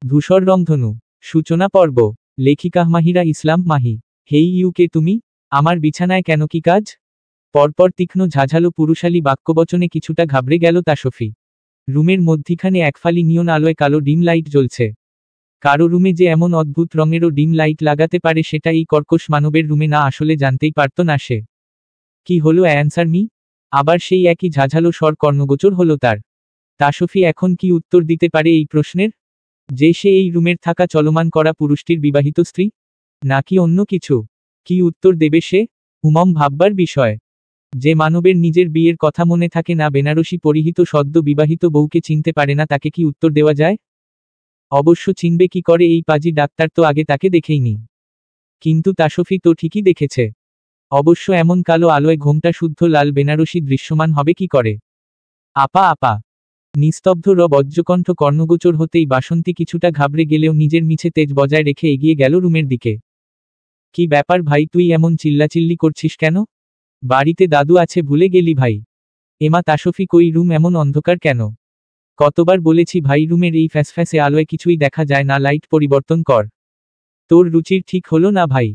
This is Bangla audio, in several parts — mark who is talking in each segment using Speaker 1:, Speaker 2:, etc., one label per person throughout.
Speaker 1: ধূসর রংধনু। সূচনা পর্ব। লেখিকা মাহিরা ইসলাম মাহি। হেই ইউকে তুমি? আমার বিছানায় কেন কি কাজ? পরপর তীক্ষ্ণ ঝাঝালো পুরুষালী বাক্যবচনে কিছুটা ঘাবড়ে গেল তাসফি। রুমের মধ্যিখানে একফালি নিয়ন আলোয় কালো ডিম লাইট জ্বলছে। কারো রুমে যে এমন অদ্ভুত রঙেরও ডিম লাইট লাগাতে পারে সেটা এই কর্কশ মানবের রুমে না আসলে জানতেই পারত না সে। কি হলো অ্যান্সার মি? আবার সেই একই ঝাঝালো স্বর কর্ণগোচর হলো তার। তাসফি এখন কি উত্তর দিতে পারে এই প্রশ্নের? যে সে এই রুমের থাকা চলমান করা পুরুষটির বিবাহিত স্ত্রী, নাকি অন্য কিছু? কি উত্তর দেবে সে? ভাববার বিষয়। যে মানবের নিজের বিয়ের কথা মনে থাকে না, বেনারসি পরিহিত সদ্য বিবাহিত বউকে চিনতে পারে না, তাকে কি উত্তর দেওয়া যায়? অবশ্য চিনবে কি করে, এই পাজি ডাক্তার তো আগে তাকে দেখেইনি। কিন্তু তাসফি তো ঠিকই দেখেছে। অবশ্য এমন কালো আলোয় ঘোমটা শুদ্ধ লাল বেনারসি দৃশ্যমান হবে কি করে? আপা আপা। নিস্তব্ধ বজ্রকণ্ঠ কর্ণগোচর হতেই বাসন্তী কিছুটা ঘাবড়ে গেলেও নিজের মিছে তেজ বজায় রেখে এগিয়ে গেল রুমের দিকে। কি ব্যাপার ভাই, তুই এমন চিল্লাচিল্লি করছিস কেন? বাড়িতে দাদু আছে ভুলে গেলি ভাই? এমা তাসফি, কই রুম এমন অন্ধকার কেন? কতবার বলেছি ভাই, রুমের এই ফ্যাসফ্যাসে আলোয় কিছুই দেখা যায় না, লাইট পরিবর্তন কর। তোর রুচির ঠিক হলো না ভাই?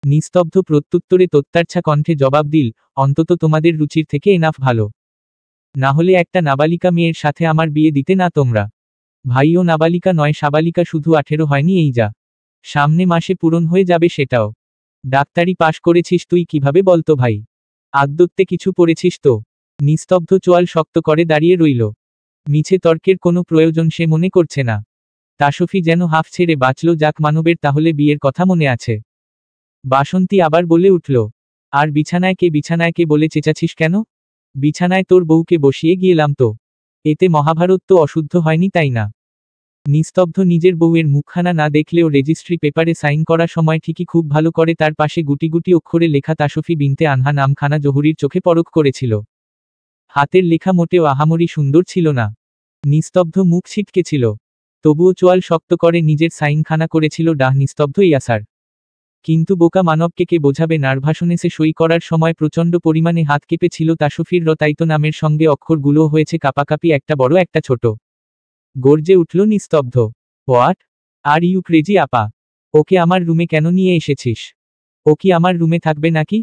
Speaker 1: নিস্তব্ধ প্রত্যুত্তরে তোত্তারছা কণ্ঠে জবাব দিল, অন্তত তোমাদের রুচির থেকে এনাফ ভালো। না হলে একটা নাবালিকা মেয়ের সাথে আমার বিয়ে দিতে না তোমরা? ভাইও নাবালিকা নয়, সাবালিকা, শুধু 18 হয়নি এই যা। সামনে মাসে পূরণ হয়ে যাবে সেটাও। ডাক্তারি পাশ করেছিস তুই, কিভাবে বলতো ভাই? আদ্যত্তে কিছু পড়েছিস তো? নিস্তব্ধ চোয়াল শক্ত করে দাঁড়িয়ে রইল। মিছে তর্কের কোনো প্রয়োজন সে মনে করছে না। তাসফি যেন হাফ ছেড়ে বাঁচল, যাক মানবের তাহলে বিয়ের কথা মনে আছে। বাসন্তী আবার বলে উঠল, আর বিছানায় কে বলে চেঁচাছিস কেন? বিছানায় তোর বউকে বসিয়ে গিয়েলাম তো। এতে মহাভারত তো অশুদ্ধ হয়নি তাই না? নিস্তব্ধ নিজের বউয়ের মুখখানা না দেখলেও রেজিস্ট্রি পেপারে সাইন করার সময় ঠিকই খুব ভালো করে তার পাশে গুটি গুটি অক্ষরে লেখা তাসফি বিনতে আনহা নামখানা জহুরির চোখে পরখ করেছিল। হাতের লেখা মোটেও আহামরি সুন্দর ছিল না। নিস্তব্ধ মুখ ছিটকে ছিল। তবুও চোয়াল শক্ত করে নিজের সাইনখানা করেছিল নিস্তব্ধ ইয়াসার। কিন্তু বোকা মানবকে কে বোঝাবে, নার্ভাসনেসে সই করার সময় প্রচণ্ড পরিমাণে হাত কেঁপেছিল তাসফির। তাইতো নামের সঙ্গে অক্ষরগুলো হয়েছে কাপাকাপি, একটা বড় একটা ছোট। গর্জে উঠল নিস্তব্ধ, হোয়াট আর ইউ ক্রেজি আপা? ওকে আমার রুমে কেন নিয়ে এসেছিস? ও কি আমার রুমে থাকবে নাকি?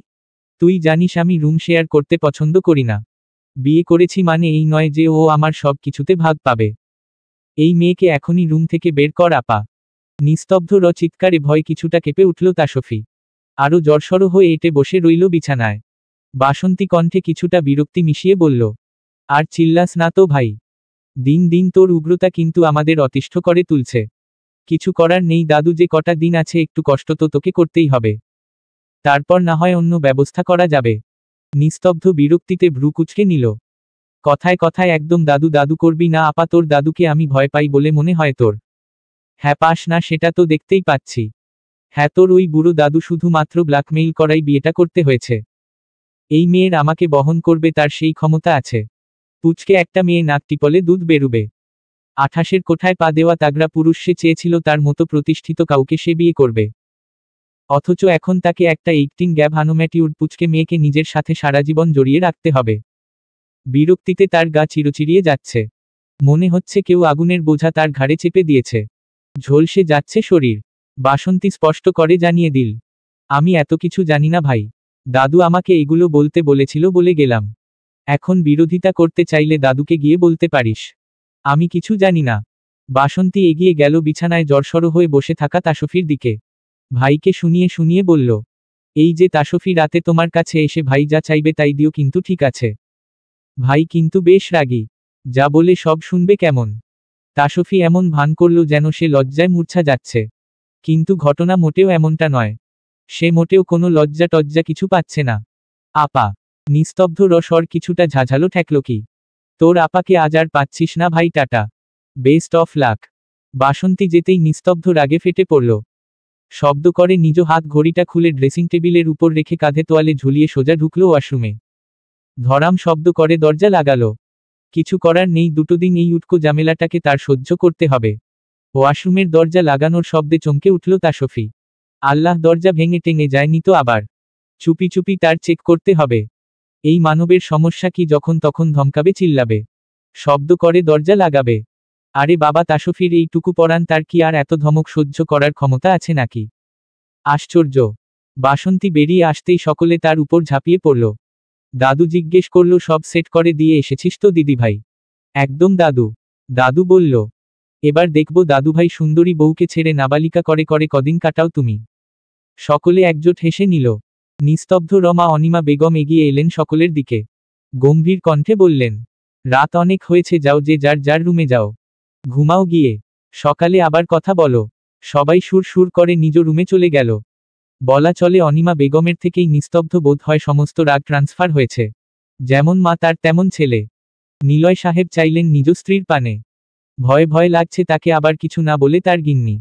Speaker 1: তুই জানিস আমি রুম শেয়ার করতে পছন্দ করি না। বিয়ে করেছি মানে এই নয় যে ও আমার সব কিছুতে ভাগ পাবে। এই মেয়েকে এখনই রুম থেকে বের কর আপা। নিস্তব্ধ চিৎকারে ভয় কিছুটা কেঁপে উঠল তাসফি। আরও জড়সড় হয়ে এঁটে বসে রইল বিছানায়। বাসন্তী কণ্ঠে কিছুটা বিরক্তি মিশিয়ে বলল, আর চিল্লাস না তো ভাই। দিন দিন তোর উগ্রতা কিন্তু আমাদের অতিষ্ঠ করে তুলছে। কিছু করার নেই দাদু, যে কটা দিন আছে একটু কষ্ট তো তোকে করতেই হবে। তারপর না হয় অন্য ব্যবস্থা করা যাবে। নিস্তব্ধ বিরক্তিতে ভ্রু কুঁচকে নিল। কথায় কথায় একদম দাদু দাদু করবি না আপা, তোর দাদুকে আমি ভয় পাই বলে মনে হয় তোর? হ্যাঁ পাস না, সেটা তো দেখতেই পাচ্ছি। হ্যাঁ, তোর ওই বুড়ো দাদু শুধুমাত্র ব্ল্যাকমেইল করাই বিয়েটা করতে হয়েছে। এই মেয়ের আমাকে বহন করবে তার সেই ক্ষমতা আছে। পুচকে একটা মেয়ে, নাক টিপলে দুধ বেরুবে। 28-এর কোঠায় পা দেওয়া তাগড়া পুরুষ, সে চেয়েছিল তার মতো প্রতিষ্ঠিত কাউকে সে বিয়ে করবে। অথচ এখন তাকে একটা 18 গ্যাব হানোম্যাটিউড পুচকে মেয়েকে নিজের সাথে সারা জীবন জড়িয়ে রাখতে হবে। বিরক্তিতে তার গা চিরচিরিয়ে যাচ্ছে। মনে হচ্ছে কেউ আগুনের বোঝা তার ঘাড়ে চেপে দিয়েছে। ঝলসে যাচ্ছে শরীর। বাসন্তী স্পষ্ট করে জানিয়ে দিল, আমি এত কিছু জানি না ভাই। দাদু আমাকে এগুলো বলতে বলেছিল বলে গেলাম। এখন বিরোধিতা করতে চাইলে দাদুকে গিয়ে বলতে পারিস আমি কিছু জানি না। বাসন্তী এগিয়ে গেল বিছানায় জড়সড় হয়ে বসে থাকা তাসফির দিকে। ভাইকে শুনিয়ে শুনিয়ে বলল, এই যে তাসফি, রাতে তোমার কাছে এসে ভাই যা চাইবে তাই দিও, কিন্তু ঠিক আছে? ভাই কিন্তু বেশ রাগী। যা বলে সব শুনবে কেমন? তাসফি এমন ভান করল যেন সে লজ্জায় মূর্ছা যাচ্ছে। কিন্তু ঘটনা মোটেও এমনটা নয়। সে মোটেও কোনো লজ্জা টজ্জা কিছু পাচ্ছে না। আপা। নিস্তব্ধ স্বর কিছুটা ঝাঝালো ঠেকল, কি তোর আপাকে আজ আর পাচ্ছিস না ভাই? Tata, best of luck. Basanti যেতেই নিস্তব্ধ রাগে ফেটে পড়ল। শব্দ করে নিজ হাত ঘড়িটা খুলে ড্রেসিং টেবিলের উপর রেখে কাঁধে তোয়ালে ঝুলিয়ে সোজা ঢুকল ওয়াশরুমে। ধরাম শব্দ করে দরজা লাগালো। কিছু করার নেই, দুটো দিন এই উটকো ঝামেলাটাকে তার সহ্য করতে হবে। ওয়াশরুমের দরজা লাগানোর শব্দে চমকে উঠল তাসফি। আল্লাহ, দরজা ভেঙে টেঙে যায়নি তো আবার? চুপি চুপি তার চেক করতে হবে। এই মানবের সমস্যা কি, যখন তখন ধমকাবে, চিল্লাবে, শব্দ করে দরজা লাগাবে। আরে বাবা তাসফির এইটুকু পরান, তার কি আর এত ধমক সহ্য করার ক্ষমতা আছে নাকি? আশ্চর্য! বাসন্তী বেরিয়ে আসতেই সকলে তার উপর ঝাঁপিয়ে পড়ল। দাদু জিজ্ঞেস করল, সব সেট করে দিয়ে এসেছিস তো দিদিভাই? একদম দাদু। দাদু বলল, এবার দেখব দাদুভাই সুন্দরী বউকে ছেড়ে নাবালিকা করে করে কদিন কাটাও তুমি। সকলে একজোট হেসে নিল। নিস্তব্ধ রমা অনিমা বেগম এগিয়ে এলেন সকলের দিকে। গম্ভীর কণ্ঠে বললেন, রাত অনেক হয়েছে, যাও যে যার যার রুমে যাও, ঘুমাও গিয়ে, সকালে আবার কথা বলো। সবাই সুর সুর করে নিজ রুমে চলে গেল। বলা চলে অনিমা বেগমের থেকেই নিস্তব্ধ বোধ হয় সমস্ত রাগ ট্রান্সফার হয়েছে। যেমন মা তার তেমন ছেলে। নিলয় সাহেব চাইলেন নিজ স্ত্রীর পানে। ভয় ভয় লাগছে তাকে, আবার কিছু না বলে তার গিন্নি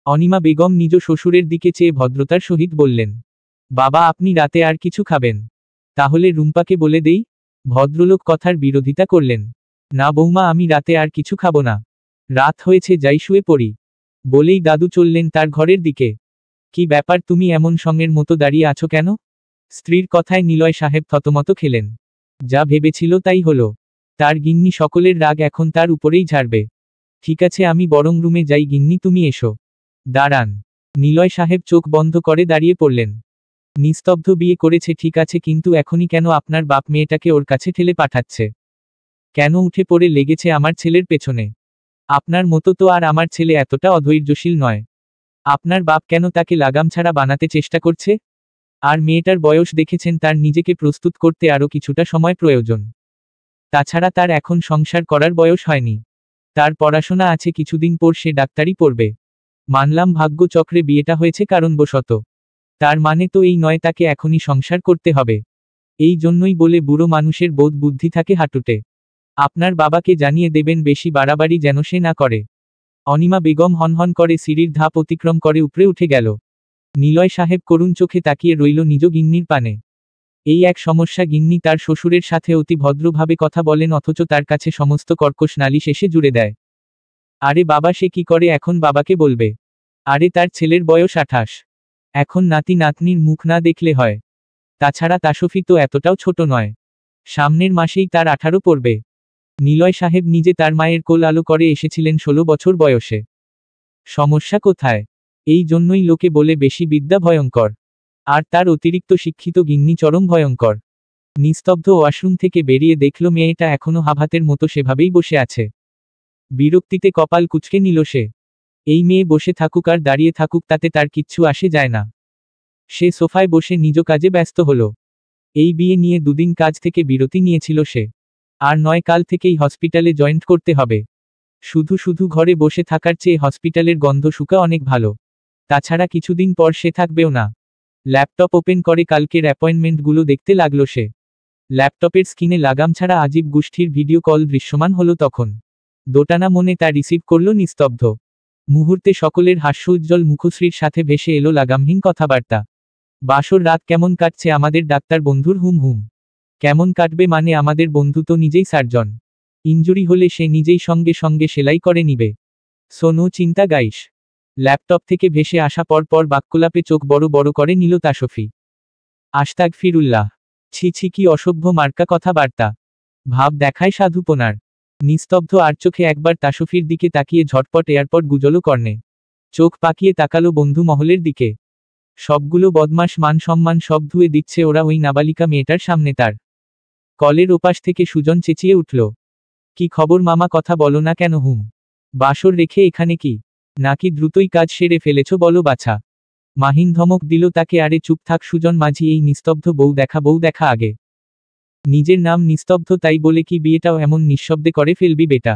Speaker 1: অনিমা বেগম নিজ শ্বশুরের দিকে চেয়ে ভদ্রতার সহিত বললেন, বাবা আপনি রাতে আর কিছু খাবেন? তাহলে রুম্পাকে বলে দেই। ভদ্রলোক কথার বিরোধিতা করলেন, না বৌমা, আমি রাতে আর কিছু খাবো না। রাত হয়েছে, যাই শুয়ে পড়ি। বলেই দাদু চললেন তার ঘরের দিকে। কি ব্যাপার, তুমি এমন সঙ্গের মতো দাঁড়িয়ে আছো কেন? স্ত্রীর কথায় নিলয় সাহেব থতমত খেলেন। যা ভেবেছিল তাই হলো। তার গিন্নি সকলের রাগ এখন তার উপরেই ঝাড়বে। ঠিক আছে, আমি বরং রুমে যাই, গিন্নি তুমি এসো। দাঁড়ান। নিলয় সাহেব চোখ বন্ধ করে দাঁড়িয়ে পড়লেন। নিস্তব্ধ, বিয়ে করেছে ঠিক আছে, কিন্তু এখনই কেন আপনার বাপ মেয়েটাকে ওর কাছে ঠেলে পাঠাচ্ছে? কেন উঠে পড়ে লেগেছে আমার ছেলের পেছনে? আপনার মতো তো আর আমার ছেলে এতটা অধৈর্যশীল নয়। আপনার বাপ কেন তাকে লাগাম ছাড়া বানাতে চেষ্টা করছে? আর মেয়েটার বয়স দেখেছেন, তার নিজেকে প্রস্তুত করতে আরও কিছুটা সময় প্রয়োজন। তাছাড়া তার এখন সংসার করার বয়স হয়নি। তার পড়াশোনা আছে, কিছুদিন পর সে ডাক্তারি পড়বে। মানলাম ভাগ্যচক্রে বিয়েটা হয়েছে কারণবশত। তার মানে তো এই নয় তাকে এখনই সংসার করতে হবে। এই জন্যই বলে বুড়ো মানুষের বোধ বুদ্ধি থাকে হাঁটুটে। আপনার বাবাকে জানিয়ে দেবেন বেশি বাড়াবাড়ি যেন সে না করে। অনিমা বেগম হনহন করে সিঁড়ির ধাপ অতিক্রম করে উপরে উঠে গেল। নিলয় সাহেব করুণ চোখে তাকিয়ে রইল নিজ গিন্নির পানে। এই এক সমস্যা, গিন্নি তার শ্বশুরের সাথে অতি ভদ্রভাবে কথা বলেন, অথচ তার কাছে সমস্ত কর্কশ নালিশ এসে জুড়ে দেয়। আরে বাবা, সে কি করে এখন বাবাকে বলবে? আরে তার ছেলের বয়স 28। এখন নাতি নাতনির মুখ না দেখলে হয়? তাছাড়া তাসফি তো এতটাও ছোট নয়। সামনের মাসেই তার 18 পড়বে। নিলয় সাহেব নিজে তার মায়ের কোল আলো করে এসেছিলেন 16 বছর বয়সে। সমস্যা কোথায়? এই জন্যই লোকে বলে বেশি বিদ্যা ভয়ঙ্কর। আর তার অতিরিক্ত শিক্ষিত গিন্নি চরম ভয়ঙ্কর। নিস্তব্ধ ওয়াশরুম থেকে বেরিয়ে দেখল মেয়েটা এখনো হাভাতের মতো সেভাবেই বসে আছে। বিরক্তিতে কপাল কুঁচকে নিল সে। এই মেয়ে বসে থাকুক আর দাঁড়িয়ে থাকুক তাতে তার কিচ্ছু আসে যায় না। সে সোফায় বসে নিজ কাজে ব্যস্ত হলো। এই বিয়ে নিয়ে দুদিন কাজ থেকে বিরতি নিয়েছিল সে। আর নয়, কাল থেকেই হসপিটালে জয়েন্ট করতে হবে। শুধু শুধু ঘরে বসে থাকার চেয়ে হসপিটালের গন্ধ শুকা অনেক ভালো। তাছাড়া কিছুদিন পর সে থাকবেও না। ল্যাপটপ ওপেন করে কালকের অ্যাপয়েন্টমেন্টগুলো দেখতে লাগলো সে। ল্যাপটপের স্ক্রিনে লাগাম ছাড়া আজীব গোষ্ঠীর ভিডিও কল দৃশ্যমান হলো তখন। দোটানা মনে তা রিসিভ করল নিস্তব্ধ। মুহূর্তে সকলের হাস্যোজ্জ্বল মুখশ্রীর সাথে ভেসে এলো লাগামহীন কথাবার্তা। বাসর রাত কেমন কাটছে আমাদের ডাক্তার বন্ধুর? হুম হুম। কেমন কাটবে মানে, আমাদের বন্ধু তো নিজেই সার্জন। ইনজুরি হলে সে নিজেই সঙ্গে সঙ্গে সেলাই করে নিবে। সোনো চিন্তা গাইস। ল্যাপটপ থেকে ভেসে আসা পর পর বাক্যলাপে চোখ বড় বড় করে নিল তাসফি। আস্তাগফিরুল্লাহ। ছি ছি, কি অসভ্য মার্কা কথাবার্তা। ভাব দেখায় সাধুপনার। নিস্তব্ধ আর চোখে একবার তাসফির দিকে তাকিয়ে ঝটপট এয়ারপড গুজলো কর্ণে। চোখ পাকিয়ে তাকালো বন্ধু মহলের দিকে। সবগুলো বদমাস, মান সম্মান সব ধুয়ে দিচ্ছে ওরা ওই নাবালিকা মেয়েটার সামনে তার। কলের ওপাশ থেকে সুজন চেঁচিয়ে উঠল, কি খবর মামা, কথা বলো না কেন? হুম। বাসর রেখে এখানে কি? নাকি দ্রুতই কাজ সেরে ফেলেছ বলো বাছা? মাহিন ধমক দিল তাকে। আরে চুপ থাক সুজন মাঝি, এই নিস্তব্ধ বউ দেখা আগে। নিজের নাম নিস্তব্ধ, তাই বলে কি বিয়েটাও এমন নিঃশব্দে করে ফেলবি বেটা?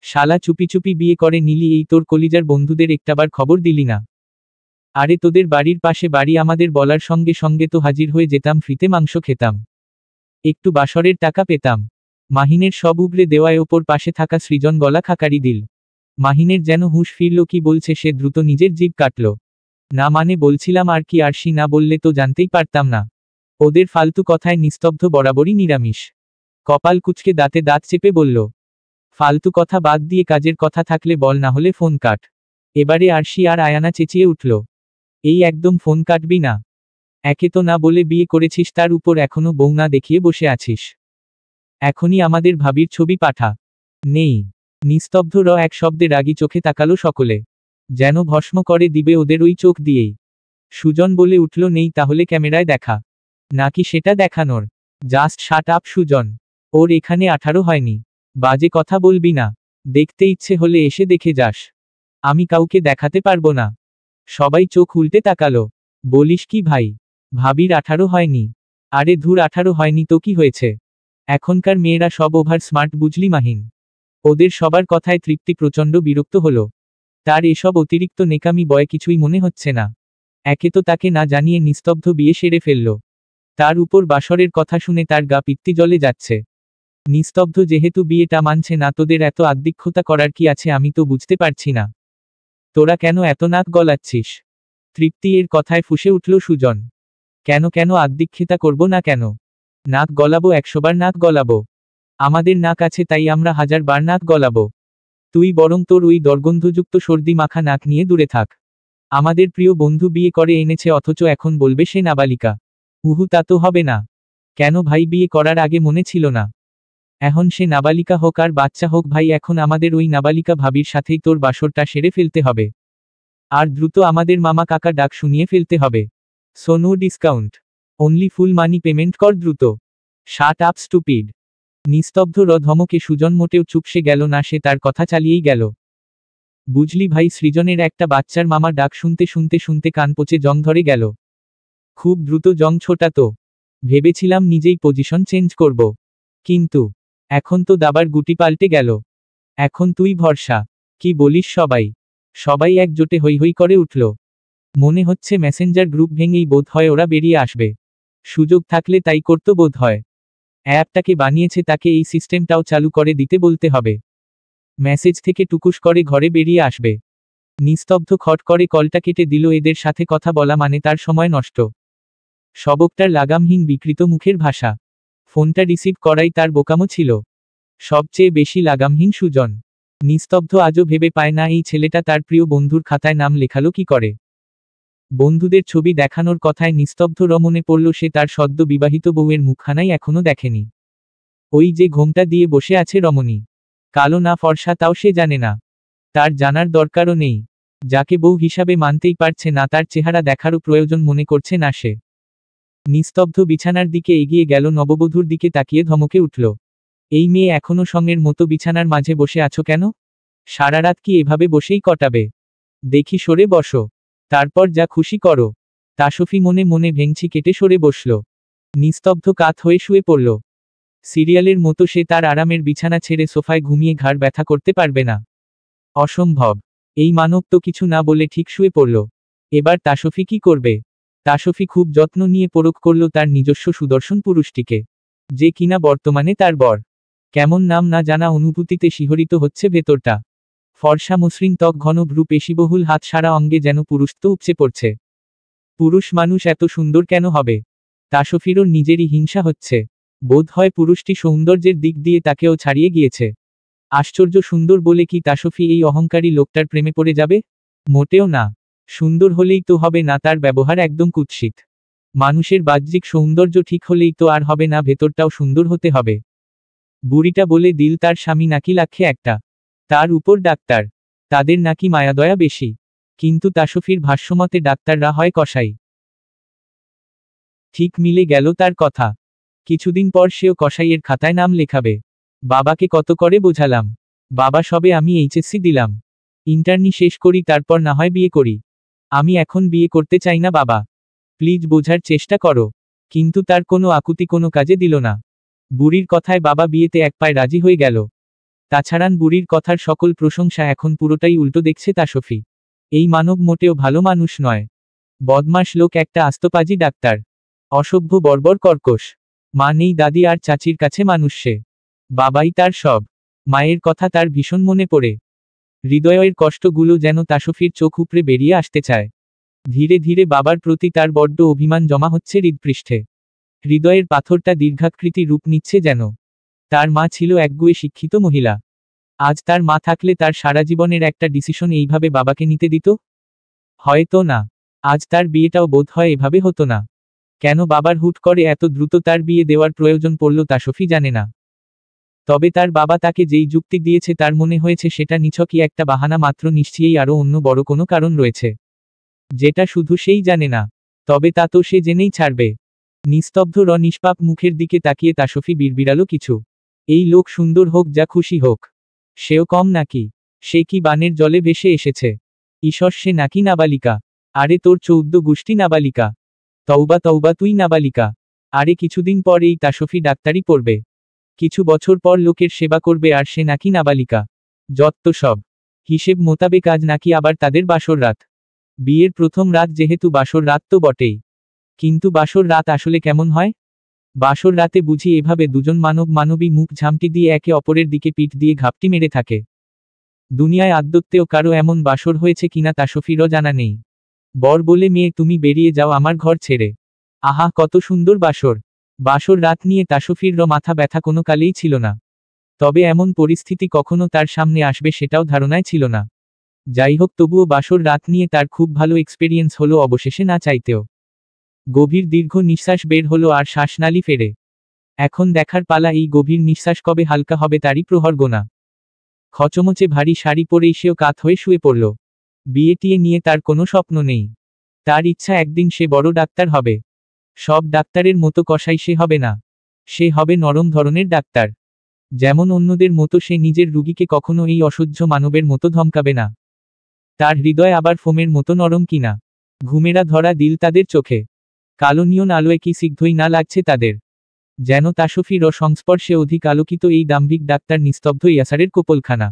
Speaker 1: শালা চুপি চুপি বিয়ে করে নিলি, এই তোর কলিজার বন্ধুদের একটাবার খবর দিলি না? আরে তোদের বাড়ির পাশে বাড়ি, আমাদের বলার সঙ্গে সঙ্গে তো হাজির হয়ে যেতাম, ফ্রিতে মাংস খেতাম, একটু বাসরের টাকা পেতাম। মাহিনের সব উগরে দেওয়ায় ওপর পাশে থাকা সৃজন গলা খাকারি দিল। মাহিনের যেন হুঁশ ফিরল, কি বলছে সে দ্রুত নিজের জিভ কাটল। না মানে বলছিলাম আর কি, আরশি না বললে তো জানতেই পারতাম না। ওদের ফালতু কথায় নিস্তব্ধ বরাবরই নিরামিষ। কপাল কুঁচকে দাঁতে দাঁত চেপে বলল, ফালতু কথা বাদ দিয়ে কাজের কথা থাকলে বল, না হলে ফোন কাট। এবারে আরশি আর আয়ানা চেঁচিয়ে উঠল, এই একদম ফোন কাটবি না। একে তো না বলে বিয়ে করেছিস, তার উপর এখনো বউ না দেখিয়ে বসে আছিস। এখনই আমাদের ভাবির ছবি পাঠা। নেই নিস্তব্ধ এক শব্দে রাগী চোখে তাকালো সকলে, যেন ভস্ম করে দিবে ওদের ওই চোখ দিয়েই। সুজন বলে উঠল, নেই তাহলে ক্যামেরায় দেখা, নাকি সেটা দেখানোর? জাস্ট শাট আপ সুজন, ওর এখানে 18 হয়নি। বাজে কথা বলবি না, দেখতে ইচ্ছে হলে এসে দেখে যাস, আমি কাউকে দেখাতে পারবো না। সবাই চোখ উল্টে তাকালো। বলিস কি ভাই, ভাবির 18 হয়নি? আরে ধুর, 18 হয়নি তো কি হয়েছে? এখনকার মেয়েরা সব ওভার স্মার্ট, বুঝলি মাহিন। ওদের সবার কথায় তৃপ্তি প্রচণ্ড বিরক্ত হলো। তার এসব অতিরিক্ত নেকামি বয় কিছুই মনে হচ্ছে না। একে তো তাকে না জানিয়ে নিস্তব্ধ বিয়ে সেরে ফেলল, তার উপর বাসরের কথা শুনে তার গা পিত্তি জ্বলে যাচ্ছে। নিস্তব্ধ যেহেতু বিয়েটা মানছে না, তোদের এত আদিক্ষতা করার কি আছে আমি তো বুঝতে পারছি না। তোরা কেন এত নাক গলাচ্ছিস? তৃপ্তি এর কথায় ফুঁসে উঠল সুজন। কেন কেন আদিক্ষেতা করব না কেন? নাক গলাবো, 100 বার নাক গলাবো। আমাদের নাক আছে তাই আমরা 1000 বার নাক গলাবো। তুই বরং তোর ওই দর্গন্ধযুক্ত সর্দি মাখা নাক নিয়ে দূরে থাক। আমাদের প্রিয় বন্ধু বিয়ে করে এনেছে অথচ এখন বলবে সে নাবালিকা? উহু, তা তো হবে না। কেন ভাই, বিয়ে করার আগে মনে ছিল না? এখন সে নাবালিকা হোক আর বাচ্চা হোক ভাই, এখন আমাদের ওই নাবালিকা ভাবির সাথেই তোর বাসরটা সেরে ফেলতে হবে। আর দ্রুত আমাদের মামা কাকা ডাক শুনিয়ে ফেলতে হবে। So no discount, only full money payment কর দ্রুত। Shut up stupid. নিস্তব্ধ ধমকে সুজন মোটেও চুপসে গেল না, সে তার কথা চালিয়েই গেল। বুঝলি ভাই, সৃজনের একটা বাচ্চার মামা ডাক শুনতে শুনতে শুনতে কান পচে জং ধরে গেল। খুব দ্রুত জং ছোটাতো। ভেবেছিলাম নিজেই পজিশন চেঞ্জ করব, কিন্তু এখন তো দাবার গুটি পাল্টে গেল। এখন তুই ভরসা। কি বলিস? সবাই সবাই একজোটে হৈ হৈ করে উঠল। মনে হচ্ছে মেসেঞ্জার গ্রুপ ভেঙেই বোধ হয় ওরা বেরিয়ে আসবে। সুযোগ থাকলে তাই করতো বোধ হয়। অ্যাপটাকে বানিয়েছে তাকে এই সিস্টেমটাও চালু করে দিতে বলতে হবে। মেসেজ থেকে টুকুস করে ঘরে বেরিয়ে আসবে। নিস্তব্ধ খট করে কলটা কেটে দিল। এদের সাথে কথা বলা মানে তার সময় নষ্ট। সবকটার লাগামহীন বিকৃত মুখের ভাষা। ফোনটা রিসিভ করাই তার বোকামো ছিল। সবচেয়ে বেশি লাগামহীন সুজন। নিস্তব্ধ আজও ভেবে পায় না এই ছেলেটা তার প্রিয় বন্ধুর খাতায় নাম লেখালো কি করে। বন্ধুদের ছবি দেখানোর কথায় নিস্তব্ধ মনে পড়ল সে তার সদ্য বিবাহিত বউয়ের মুখখানাই এখনো দেখেনি। ওই যে ঘোমটা দিয়ে বসে আছে রমণী, কালো না ফর্সা তাও সে জানে না। তার জানার দরকারও নেই। যাকে বউ হিসাবে মানতেই পারছে না তার চেহারা দেখারও প্রয়োজন মনে করছে না সে। নিস্তব্ধ বিছানার দিকে এগিয়ে গেল, নববধূর দিকে তাকিয়ে ধমকে উঠল, এই মেয়ে এখনো সঙ্গের মতো বিছানার মাঝে বসে আছো কেন? সারা রাত কি এভাবে বসেই কটাবে? দেখি সরে বসো, তারপর যা খুশি করো। তাসফি মনে মনে ভেংচি কেটে সরে বসল। নিস্তব্ধ কাত হয়ে শুয়ে পড়ল। সিরিয়ালের মতো সে তার আরামের বিছানা ছেড়ে সোফায় ঘুমিয়ে ঘাড় ব্যথা করতে পারবে না। অসম্ভব। এই মানব তো কিছু না বলে ঠিক শুয়ে পড়ল। এবার তাসফি কি করবে? তাসফি খুব যত্ন নিয়ে পরখ করল তার নিজস্ব সুদর্শন পুরুষটিকে, যে কিনা বর্তমানে তার বর। কেমন নাম না জানা অনুভূতিতে শিহরিত হচ্ছে ভেতরটা। ফর্সা মসৃণ ত্বক, ঘন ভ্রু, পেশিবহুল হাত, সারা অঙ্গে যেন পুরুষত্ব উপচে পড়ছে। পুরুষ মানুষ এত সুন্দর কেন হবে? তাসফিরও নিজেরই হিংসা হচ্ছে। বোধ হয় পুরুষটি সৌন্দর্যের দিক দিয়ে তাকেও ছাড়িয়ে গিয়েছে। আশ্চর্য সুন্দর বলে কি তাসফি এই অহংকারী লোকটার প্রেমে পড়ে যাবে? মোটেও না। সুন্দর হলেই তো হবে না, তার ব্যবহার একদম কুৎসিত। মানুষের বাহ্যিক সৌন্দর্য ঠিক হলেই তো আর হবে না, ভেতরটাও সুন্দর হতে হবে। বুড়িটা বলে দিল তার স্বামী নাকি লাখে একটা, তার উপর ডাক্তার, তাদের নাকি মায়াদয়া বেশি। কিন্তু তাসফির ভাষ্যমতে ডাক্তাররা হয় কসাই। ঠিক মিলে গেল তার কথা। কিছুদিন পর সেও কসাইয়ের খাতায় নাম লেখাবে। বাবাকে কত করে বোঝালাম, বাবা সবে আমি এইচএসসি দিলাম, ইন্টার্নি শেষ করি তারপর না হয় বিয়ে করি। আমি এখন বিয়ে করতে চাই না বাবা, প্লিজ বোঝার চেষ্টা করো। কিন্তু তার কোনো আকুতি কোনো কাজে দিল না। বুড়ির কথায় বাবা বিয়েতে এক পায়ে রাজি হয়ে গেল। তাছাড়ান বুড়ির কথার সকল প্রশংসা এখন পুরোটাই উল্টো দেখছে তাসফি। এই মানব মোটেও ভালো মানুষ নয়। বদমাশ লোক একটা, আস্তপাজি ডাক্তার, অসভ্য, বর্বর, কর্কশ। মা নেই, দাদি আর চাচির কাছে মানুষ সে। বাবাই তার সব। মায়ের কথা তার ভীষণ মনে পড়ে। হৃদয়ের কষ্টগুলো যেন তাসফির চোখ উপড়ে বেরিয়ে আসতে চায়। ধীরে ধীরে বাবার প্রতি তার বড্ড অভিমান জমা হচ্ছে হৃদপৃষ্ঠে। হৃদয়ের পাথরটা দীর্ঘাকৃতি রূপ নিচ্ছে যেন। তার মা ছিল একগুঁয়ে শিক্ষিত মহিলা। আজ তার মা থাকলে তার সারা জীবনের একটা ডিসিশন এইভাবে বাবাকে নিতে দিত? হয়তো না। আজ তার বিয়েটাও বোধ হয় এভাবে হতো না। কেন বাবার হুট করে এত দ্রুত তার বিয়ে দেওয়ার প্রয়োজন পড়ল তাসফি জানে না। তবে তার বাবা তাকে যেই যুক্তি দিয়েছে তার মনে হয়েছে সেটা নিছকই একটা বাহানা মাত্র, নিশ্চয়ই আরও অন্য বড় কোনো কারণ রয়েছে, যেটা শুধু সেই জানে না। তবে তা তো সে জেনেই ছাড়বে। নিস্তব্ধ নিষ্পাপ মুখের দিকে তাকিয়ে তাসফি বিড়বিড়ালো কিছু। এই লোক সুন্দর হোক, যা খুশি হোক, সেও কম নাকি? সে কি বানের জলে ভেসে এসেছে? ঈশ্বর, সে নাকি নাবালিকা? আরে তোর 14 গোষ্ঠী নাবালিকা। তওবা তওবা, তুই নাবালিকা। আরে কিছুদিন পর এই তাসফি ডাক্তারি পড়বে, কিছু বছর পর লোকের সেবা করবে, আর সে নাকি নাবালিকা। যত সব! হিসেব মোতাবেক আজ নাকি আবার তাদের বাসর রাত। বিয়ের প্রথম রাত যেহেতু, বাসর রাত তো বটেই। কিন্তু বাসর রাত আসলে কেমন হয়? বাসর রাতে বুঝি এভাবে দুজন মানবী মুখ ঝামটি দিয়ে একে অপরের দিকে পিঠ দিয়ে ঘাপটি মেরে থাকে? দুনিয়ায় আদ্যত্বেও কারো এমন বাসর হয়েছে কিনা তাসফিরও জানা নেই। বর বলে, মেয়ে তুমি বেরিয়ে যাও আমার ঘর ছেড়ে। আহা, কত সুন্দর বাসর! বাসর রাত নিয়ে তাসফির মাথা ব্যথা কোনো কালেই ছিল না। তবে এমন পরিস্থিতি কখনো তার সামনে আসবে সেটাও ধারণায় ছিল না। যাই হোক, তবুও বাসর রাত নিয়ে তার খুব ভালো এক্সপেরিয়েন্স হলো, অবশেষে না চাইতেও। গভীর দীর্ঘ নিঃশ্বাস বের হলো আর শ্বাসনালী ফেরে। এখন দেখার পালা, এই গভীর নিঃশ্বাস কবে হালকা হবে তারই প্রহর গোনা। খচমচে ভারী শাড়ি পরেই সেও কাত হয়ে শুয়ে পড়ল। বিয়েটিয়ে নিয়ে তার কোনো স্বপ্ন নেই। তার ইচ্ছা একদিন সে বড় ডাক্তার হবে। সব ডাক্তারের মতো কসাই সে হবে না। সে হবে নরম ধরনের ডাক্তার। যেমন অন্যদের মতো সে নিজের রুগীকে কখনো এই অসহ্য মানবের মতো ধমকাবে না। তার হৃদয় আবার ফোমের মতো নরম কিনা। ঘুমেরা ধরা দিল তাদের চোখে। কালো নিয়ন আলোয় কি সিগ্ধই না লাগছে তাদের। যেন তাসফির সংস্পর্শে অধিক আলোকিত এই দাম্ভিক ডাক্তার নিস্তব্ধ ইয়াসারের কোপলখানা।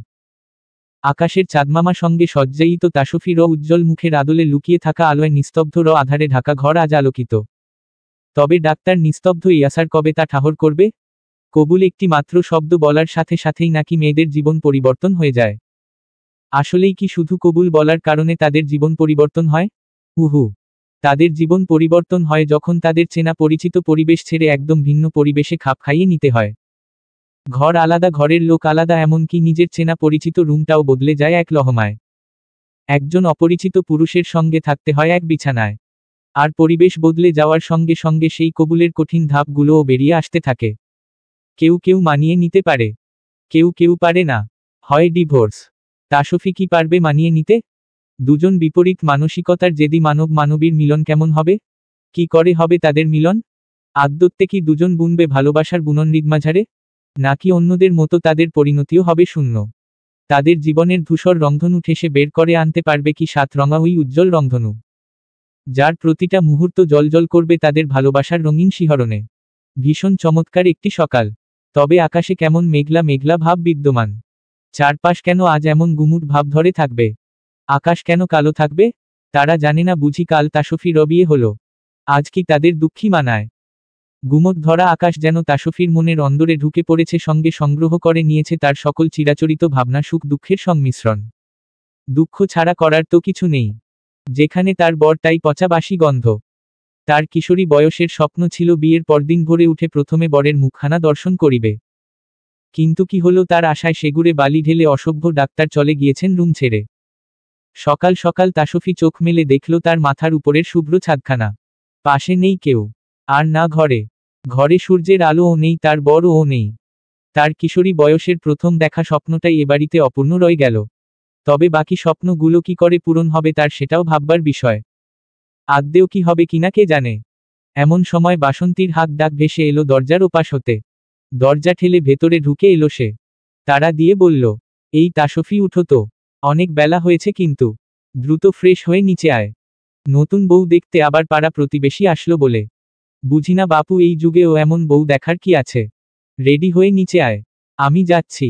Speaker 1: আকাশের চাঁদমামা সঙ্গে সজ্জায়িত তাসফির উজ্জ্বল মুখের আদলে লুকিয়ে থাকা আলোয় নিস্তব্ধ আধারে ঢাকা ঘর আজ আলোকিত। তবে ডাক্তার নিস্তব্ধ ইয়াসার কবে তা ঠাহর করবে? কবুল একটি মাত্র শব্দ বলার সাথে সাথেই নাকি মেয়েদের জীবন পরিবর্তন হয়ে যায়। আসলেই কি শুধু কবুল বলার কারণে তাদের জীবন পরিবর্তন হয়? হুহু। তাদের জীবন পরিবর্তন হয় যখন তাদের চেনা পরিচিত পরিবেশ ছেড়ে একদম ভিন্ন পরিবেশে খাপ খাইয়ে নিতে হয়। ঘর আলাদা, ঘরের লোক আলাদা, এমনকি নিজের চেনা পরিচিত রুমটাও বদলে যায় এক লহমায়। একজন অপরিচিত পুরুষের সঙ্গে থাকতে হয় এক বিছানায়। আর পরিবেশ বদলে যাওয়ার সঙ্গে সঙ্গে সেই কবুলের কঠিন ধাপগুলোও বেরিয়ে আসতে থাকে। কেউ কেউ মানিয়ে নিতে পারে, কেউ কেউ পারে না। হয় ডিভোর্স। তাসফি কি পারবে মানিয়ে নিতে? দুজন বিপরীত মানসিকতার জেদি মানবীর মিলন কেমন হবে? কি করে হবে তাদের মিলন? আদ্যত্বে কি দুজন বুনবে ভালোবাসার বুনন হৃদমাঝারে? নাকি অন্যদের মতো তাদের পরিণতিও হবে শূন্য? তাদের জীবনের ধূসর রংধনু ঠেসে বের করে আনতে পারবে কি সাতরঙা ওই উজ্জ্বল রংধনু, যার প্রতিটা মুহূর্ত জ্বলজ্বল করবে তাদের ভালোবাসার রঙিন শিহরণে? ভীষণ চমৎকার একটি সকাল। তবে আকাশে কেমন মেঘলা মেঘলা ভাব বিদ্যমান। চারপাশ কেন আজ এমন গুমুট ভাব ধরে থাকবে? আকাশ কেন কালো থাকবে? তারা জানে না বুঝি কাল তাসফির বিয়ে হলো। আজ কি তাদের দুঃখী মানায়? গুমট ধরা আকাশ যেন তাসফির মনের অন্দরে ঢুকে পড়েছে, সঙ্গে সংগ্রহ করে নিয়েছে তার সকল চিরাচরিত ভাবনা, সুখ দুঃখের সংমিশ্রণ। দুঃখ ছাড়া করার তো কিছু নেই। যেখানে তার বর, তাই পচা বাসি গন্ধ। তার কিশোরী বয়সের স্বপ্ন ছিল বিয়ের পরদিন ভোরে উঠে প্রথমে বরের মুখখানা দর্শন করিবে। কিন্তু কি হলো, তার আশায় সেগুড়ে বালি ঢেলে অসভ্য ডাক্তার চলে গিয়েছেন রুম ছেড়ে। সকাল সকাল তাসফি চোখ মেলে দেখল তার মাথার উপরের শুভ্র ছাদখানা। পাশে নেই কেউ, আর না ঘরে। ঘরে সূর্যের আলোও নেই, তার বরও নেই। তার কিশোরী বয়সের প্রথম দেখা স্বপ্নটাই এ বাড়িতে অপূর্ণ রয়ে গেল। তবে বাকি স্বপ্নগুলো কি করে পূরণ হবে তার, সেটাও ভাববার বিষয়। আদতেও কি হবে কিনা কে জানে। এমন সময় বাসন্তীর হাত ডাক ভেসে এলো দরজার ওপাশ হতে। দরজা ঠেলে ভেতরে ঢুকে এলো সে। তাড়া দিয়ে বলল, এই তাসফি, উঠো তো, অনেক বেলা হয়েছে কিন্তু। দ্রুত ফ্রেশ হয়ে নিচে আয়। নতুন বউ দেখতে আবার পাড়া প্রতিবেশী আসলো বলে। বুঝি না বাপু, এই যুগেও এমন বউ দেখার কি আছে। রেডি হয়ে নিচে আয়। আমি যাচ্ছি।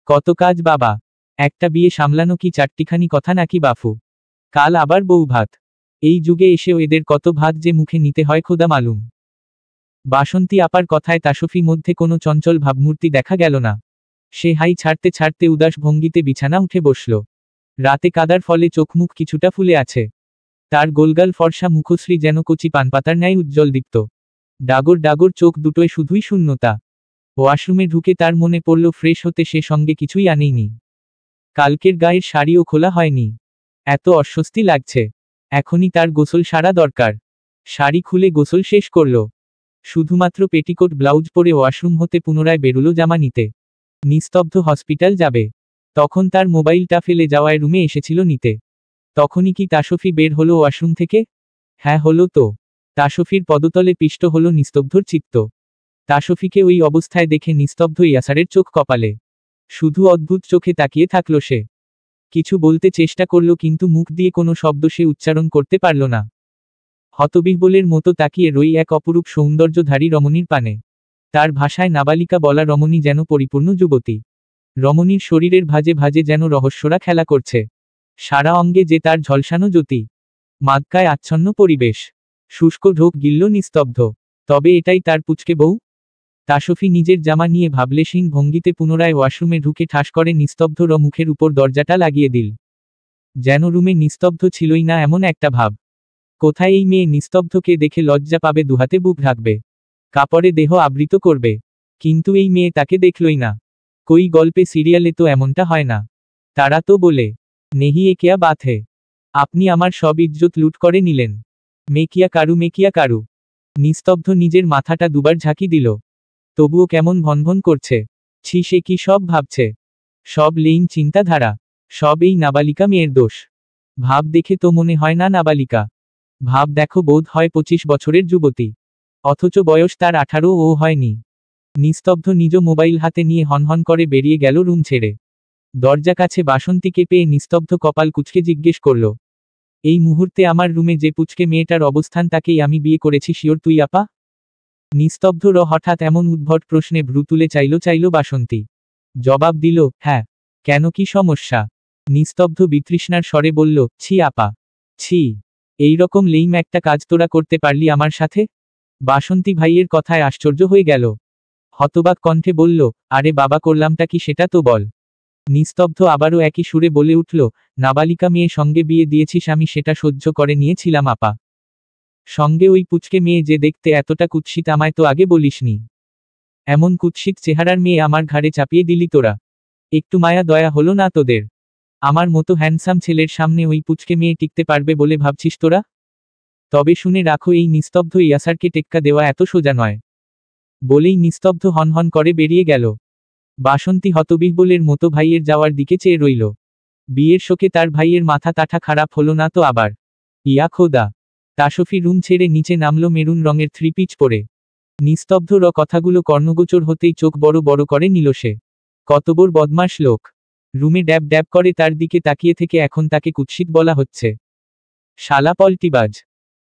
Speaker 1: কত কাজ বাবা। একটা বিয়ে সামলানো কি চারটিখানি কথা নাকি বাপু? কাল আবার বউ ভাত। এই যুগে এসেও এদের কত ভাত যে মুখে নিতে হয় খোদা মালুম। বাসন্তী আপার কথায় তাসফি মধ্যে কোনো চঞ্চল ভাবমূর্তি দেখা গেল না। সে হাই ছাড়তে ছাড়তে উদাস ভঙ্গিতে বিছানা উঠে বসল। রাতে কাদার ফলে চোখমুখ কিছুটা ফুলে আছে। তার গোলগাল ফর্সা মুখশ্রী যেন কচি পানপাতার ন্যায় উজ্জ্বল দীপ্ত। ডাগর ডাগর চোখ দুটোয় শুধুই শূন্যতা। ওয়াশরুমে ঢুকে তার মনে পড়ল ফ্রেশ হতে সে সঙ্গে কিছুই আনেইনি। কালকের গায়ের শাড়িও খোলা হয়নি। এত অস্বস্তি লাগছে। এখনই তার গোসল সারা দরকার। শাড়ি খুলে গোসল শেষ করল। শুধুমাত্র পেটিকোট ব্লাউজ পরে ওয়াশরুম হতে পুনরায় বেরুলো জামা নিতে। নিস্তব্ধ হসপিটাল যাবে। তখন তার মোবাইলটা ফেলে যাওয়ায় রুমে এসেছিল নিতে। তখনই কি তাসফি বের হলো ওয়াশরুম থেকে? হ্যাঁ হলো তো। তাসফির পদতলে পিষ্ট হলো নিস্তব্ধর চিত্ত। তাসফিকে ওই অবস্থায় দেখে নিস্তব্ধ ইয়াসারের চোখ কপালে। শুধু অদ্ভুত চোখে তাকিয়ে থাকল সে। কিছু বলতে চেষ্টা করল কিন্তু মুখ দিয়ে কোনো শব্দ সে উচ্চারণ করতে পারল না। হতবিহ্বলের মতো তাকিয়ে রই এক অপরূপ সৌন্দর্যধারী রমণীর পানে। তার ভাষায় নাবালিকা বলা রমণী যেন পরিপূর্ণ যুবতী। রমণীর শরীরের ভাজে ভাজে যেন রহস্যরা খেলা করছে। সারা অঙ্গে যে তার ঝলসানো জ্যোতি। মাদকায় আচ্ছন্ন পরিবেশ। শুষ্ক ঢোক গিলল নিস্তব্ধ। তবে এটাই তার পুচকে বউ? তাসফি নিজের জামা নিয়ে ভাবলেশীন ভঙ্গিতে পুনরায় ওয়াশরুমে ঢুকে ঠাস করে নিস্তব্ধর মুখের উপর দরজাটা লাগিয়ে দিল। যেন রুমে নিস্তব্ধ ছিলই না এমন একটা ভাব। কোথায় এই মেয়ে নিস্তব্ধকে দেখে লজ্জা পাবে, দুহাতে বুক ঢাকবে, কাপড়ে দেহ আবৃত করবে। কিন্তু এই মেয়ে তাকে দেখলই না। কই গল্পে সিরিয়ালে তো এমনটা হয় না। তারা তো বলে, নেহি এ কেয়া বাত হে, আপনি আমার সব ইজ্জত লুট করে নিলেন। মেকিয়া কারু মেকিয়া কারু। নিস্তব্ধ নিজের মাথাটা দুবার ঝাঁকি দিল। তবুও কেমন ভনভন করছে। ছি, সে কি সব ভাবছে? সব লেইন চিন্তাধারা। সব এই নাবালিকা মেয়ের দোষ। ভাব দেখে তো মনে হয় না নাবালিকা। ভাব দেখো বোধ হয় 25 বছরের যুবতী। অথচ বয়স তার 18ও হয়নি। নিস্তব্ধ নিজ মোবাইল হাতে নিয়ে হনহন করে বেরিয়ে গেল রুম ছেড়ে। দরজা কাছে বাসন্তীকে পেয়ে নিস্তব্ধ কপাল কুঁচকে জিজ্ঞেস করল, এই মুহূর্তে আমার রুমে যে পুচকে মেয়েটার অবস্থান তাকেই আমি বিয়ে করেছি শিওর তুই আপা? নিস্তব্ধর হঠাৎ এমন উদ্ভট প্রশ্নে ভ্রু তুলে চাইল বাসন্তী। জবাব দিল, হ্যাঁ। কেন, কি সমস্যা? নিস্তব্ধ বিতৃষ্ণার স্বরে বলল, ছি আপা, ছি। এইরকম লেইম একটা কাজ তোরা করতে পারলি আমার সাথে? বাসন্তী ভাইয়ের কথায় আশ্চর্য হয়ে গেল। হতবাক কণ্ঠে বলল, আরে বাবা করলামটা কি সেটা তো বল। নিস্তব্ধ আবারও একই সুরে বলে উঠল, নাবালিকা মেয়ে সঙ্গে বিয়ে দিয়েছিস, আমি সেটা সহ্য করে নিয়েছিলাম আপা। সঙ্গে ওই পুচকে মেয়ে যে দেখতে এতটা কুৎসিত, আমায় তো আগে বলিসনি। এমন কুৎসিত চেহারার মেয়ে আমার ঘাড়ে চাপিয়ে দিলি তোরা। একটু মায়া দয়া হলো না তোদের? আমার মতো হ্যান্ডসাম ছেলের সামনে ওই পুচকে মেয়ে টিকতে পারবে বলে ভাবছিস তোরা? তবে শুনে রাখো, এই নিস্তব্ধ ইয়াসারকে টেক্কা দেওয়া এত সোজা নয়। বলেই নিস্তব্ধ হনহন করে বেরিয়ে গেল। বাসন্তী হতবিহ্বলের মতো ভাইয়ের যাওয়ার দিকে চেয়ে রইল। বিয়ের শোকে তার ভাইয়ের মাথা তাঠা খারাপ হলো না তো আবার? ইয়া খোদা। তাসফি রুম ছেড়ে নিচে নামল মেরুন রঙের 3 পিচ পরে। নিস্তব্ধর কথাগুলো কর্ণগোচর হতেই চোখ বড় বড় করে নিল সে। কত বড় বদমাশ লোক। রুমে ড্যাব ড্যাব করে তার দিকে তাকিয়ে থেকে এখন তাকে কুৎসিত বলা হচ্ছে। শালা পল্টিবাজ।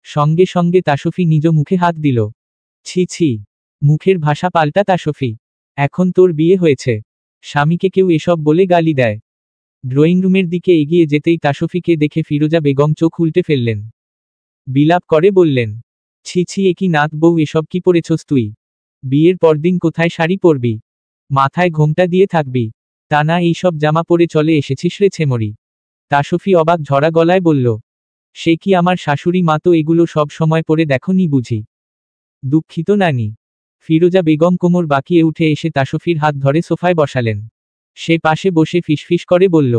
Speaker 1: সঙ্গে সঙ্গে তাসফি নিজ মুখে হাত দিল। ছি ছি। মুখের ভাষা পাল্টা তাসফি। এখন তোর বিয়ে হয়েছে, স্বামীকে কেউ এসব বলে গালি দেয়? ড্রয়িং রুমের দিকে এগিয়ে যেতেই তাসফিকে দেখে ফিরোজা বেগম চোখ উল্টে ফেললেন। বিলাপ করে বললেন, ছি ছি, এ কি নাত বউ, এসব কি পরেছস তুই? বিয়ের পরদিন কোথায় শাড়ি পরবি? মাথায় ঘোমটা দিয়ে থাকবি, তা না এইসব জামা পরে চলে এসেছিস রে ছেমরি। তাসফি অবাক ঝরা গলায় বলল, সে কি, আমার শাশুড়ি মা তো এগুলো সব সময় পরে দেখনি বুঝি? দুঃখিত নানি। ফিরোজা বেগম কোমর বাঁকিয়ে উঠে এসে তাসফির হাত ধরে সোফায় বসালেন। সে পাশে বসে ফিসফিস করে বলল,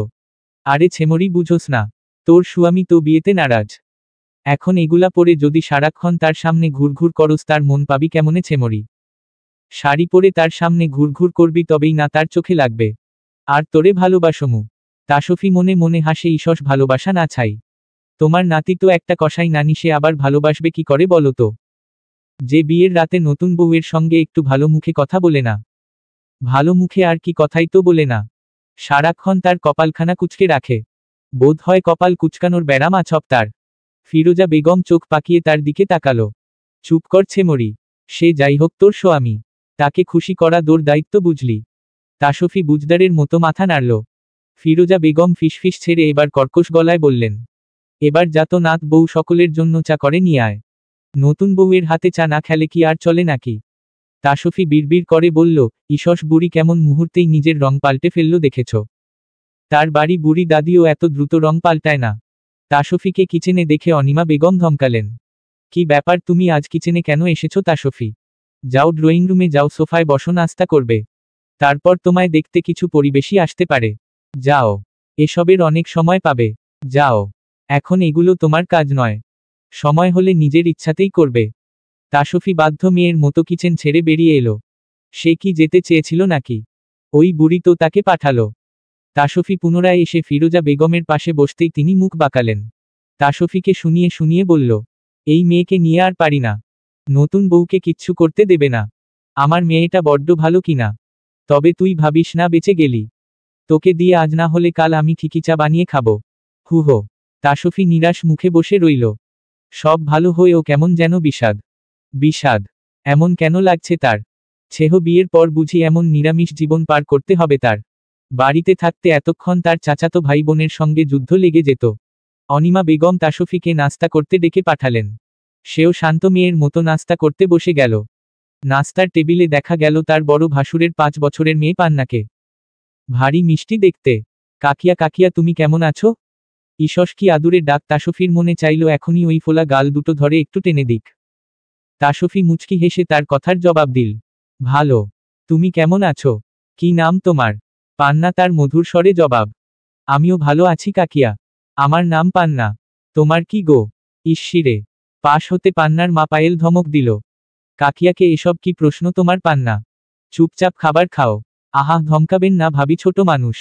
Speaker 1: আরে ছেমরি, বুঝোস না? তোর স্বামী তো বিয়েতে নারাজ। এখন এগুলা পরে যদি সারাক্ষণ তার সামনে ঘুরঘুর করস, তার মন পাবি কেমনে ছেমরি? শাড়ি পরে তার সামনে ঘুরঘুর করবি, তবেই না তার চোখে লাগবে। আর তোরে ভালোবাসমু। তাসফি মনে মনে হাসে, ঈষৎ ভালোবাসা না ছাই। তোমার নাতি তো একটা কসাই নানি, সে আবার ভালোবাসবে কি করে বলো তো? যে বিয়ের রাতে নতুন বউয়ের সঙ্গে একটু ভালো মুখে কথা বলে না। ভালো মুখে আর কি কথাই তো বলে না। সারাক্ষণ তার কপালখানা কুঁচকে রাখে। বোধ হয় কপাল কুচকানোর ব্যারাম আছপ তার। ফিরোজা বেগম চোখ পাকিয়ে তার দিকে তাকালো। চুপ কর ছেমরি। সে যাই হোক তোর স্বামী, তাকে খুশি করা তোর দায়িত্ব, বুঝলি? তাসফি বুঝদারের মতো মাথা নাড়ল। ফিরোজা বেগম ফিসফিস ছেড়ে এবার কর্কশ গলায় বললেন, এবার যা তো নাত বউ সকলের জন্য চা করে নিয়ে আয়। নতুন বউয়ের হাতে চা না খেলে কি আর চলে নাকি? তাসফি বিড়বিড় করে বলল, ঈষৎ বুড়ি কেমন মুহূর্তেই নিজের রং পাল্টে ফেলল দেখেছ? তার বাড়ি বুড়ি দাদিও এত দ্রুত রং পাল্টায় না। তাসফিকে কিচেনে দেখে অনিমা বেগম ধমকালেন, কি ব্যাপার, তুমি আজ কিচেনে কেন এসেছো তাসফি? যাও ড্রয়িং রুমে যাও, সোফায় বসো, নাস্তা করবে। তারপর তোমায় দেখতে কিছু পরিবেশই আসতে পারে। যাও। এসবের অনেক সময় পাবে। যাও। এখন এগুলো তোমার কাজ নয়। সময় হলে নিজের ইচ্ছাতেই করবে। তাসফি বাধ্য মেয়ের মতো কিচেন ছেড়ে বেরিয়ে এলো। সে কি যেতে চেয়েছিল নাকি? ওই বুড়ি তো তাকে পাঠালো। তাসফি পুনরায় এসে ফিরোজা বেগমের পাশে বসতেই তিনি মুখ বাঁকালেন। তাসফিকে শুনিয়ে শুনিয়ে বলল, এই মেয়েকে নিয়ে আর পারি না। নতুন বউকে কিচ্ছু করতে দেবে না। আমার মেয়েটা বড্ড ভালো কিনা। তবে তুই ভাবিস না বেঁচে গেলি। তোকে দিয়ে আজ না হলে কাল আমি ঠিকই চা বানিয়ে খাবো। হুহো। তাসফি নিরাশ মুখে বসে রইল। সব ভালো হয়েও কেমন যেন বিষাদ। বিষাদ এমন কেন লাগছে তার? ছেহ বিয়ের পর বুঝি এমন নিরামিষ জীবন পার করতে হবে তার? বাড়িতে থাকতে এতক্ষণ তার চাচাতো ভাই বোনের সঙ্গে যুদ্ধ লেগে যেত। অনিমা বেগম তাসফিকে নাস্তা করতে ডেকে পাঠালেন। সেও শান্ত মেয়ের মতো নাস্তা করতে বসে গেল। নাস্তার টেবিলে দেখা গেল তার বড় ভাসুরের 5 বছরের মেয়ে পান্নাকে। ভারী মিষ্টি দেখতে। কাকিয়া কাকিয়া তুমি কেমন আছো? ঈষৎ কি আদুরে ডাক তাসফির মনে চাইল এখনই ওই ফোলা গাল দুটো ধরে একটু টেনে দিক। তাসফি মুচকি হেসে তার কথার জবাব দিল, ভালো। তুমি কেমন আছো? কি নাম তোমার? পান্না তার মধুর স্বরে জবাব। আমিও ভালো আছি কাকিয়া। আমার নাম পান্না। তোমার কি গো? ইস্সিরে। পাশ হতে পান্নার মা পায়েল ধমক দিল। কাকিয়াকে এসব কি প্রশ্ন তোমার পান্না? চুপচাপ খাবার খাও। আহা ধমকাবেন না ভাবি ছোট মানুষ।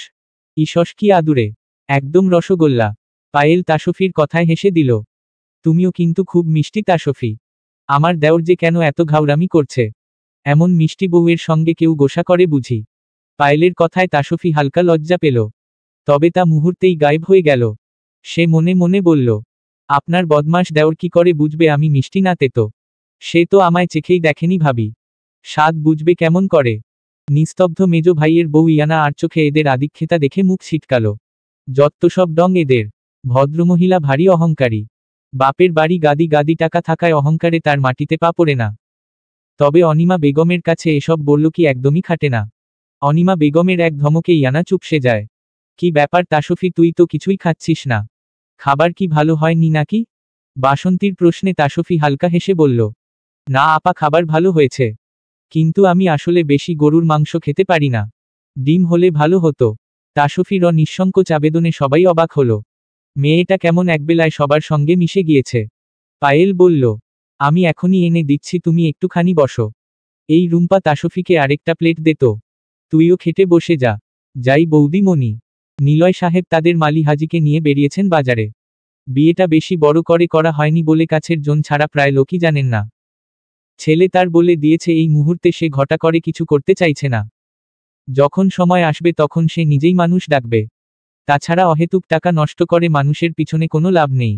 Speaker 1: ঈষৎ কি আদুরে। একদম রসগোল্লা। পায়েল তাসফির কথায় হেসে দিল। তুমিও কিন্তু খুব মিষ্টি তাসফি। আমার দেওর যে কেন এত ঘাউরামি করছে? এমন মিষ্টি বউয়ের সঙ্গে কেউ গোসা করে বুঝি? পায়েলের কথায় তাসফি হালকা লজ্জা পেল। তবে তা মুহূর্তেই গায়েব হয়ে গেল। সে মনে মনে বলল, আপনার বদমাস দেওর কি করে বুঝবে আমি মিষ্টি না তেতো? সে তো আমায় চেখেই দেখেনি ভাবি। স্বাদ বুঝবে কেমন করে? নিস্তব্ধ মেজ ভাইয়ের বউ ইয়ানা আর চোখে এদের আদিক্ষেতা দেখে মুখ ছিটকাল। যত্ত সব ডং এদের। ভদ্রমহিলা ভারী অহংকারী। বাপের বাড়ি গাদি গাদি টাকা থাকায় অহংকারে তার মাটিতে পা পড়ে না। তবে অনিমা বেগমের কাছে এসব বলল কি একদমই খাটে না। অনিমা বেগমের এক ধমকে ইয়ানা চুপসে যায়। কি ব্যাপার তাসফি, তুই তো কিছুই খাচ্ছিস না। খাবার কি ভালো হয়নি নাকি? বাসন্তীর প্রশ্নে তাসফি হালকা হেসে বলল, না আপা খাবার ভালো হয়েছে। কিন্তু আমি আসলে বেশি গরুর মাংস খেতে পারি না। ডিম হলে ভালো হতো। তাসফির নিঃসংকোচ আবেদনে সবাই অবাক হলো। মেয়েটা কেমন একবেলায় সবার সঙ্গে মিশে গিয়েছে। পায়েল বলল, আমি এখনই এনে দিচ্ছি, তুমি একটুখানি বসো। এই রুম্পা তাসফিকে আরেকটা প্লেট দে তো। তুইও খেতে বসে যা। যাই বৌদিমণি। নিলয় সাহেব তাদের মালি হাজিকে নিয়ে বেরিয়েছেন বাজারে। বিয়েটা বেশি বড় করে করা হয়নি বলে কাছের জন ছাড়া প্রায় লোকই জানেন না। ছেলে তার বলে দিয়েছে এই মুহূর্তে সে ঘটা করে কিছু করতে চাইছে না। যখন সময় আসবে তখন সে নিজেই মানুষ ডাকবে। তাছাড়া অহেতুক টাকা নষ্ট করে মানুষের পিছনে কোনো লাভ নেই।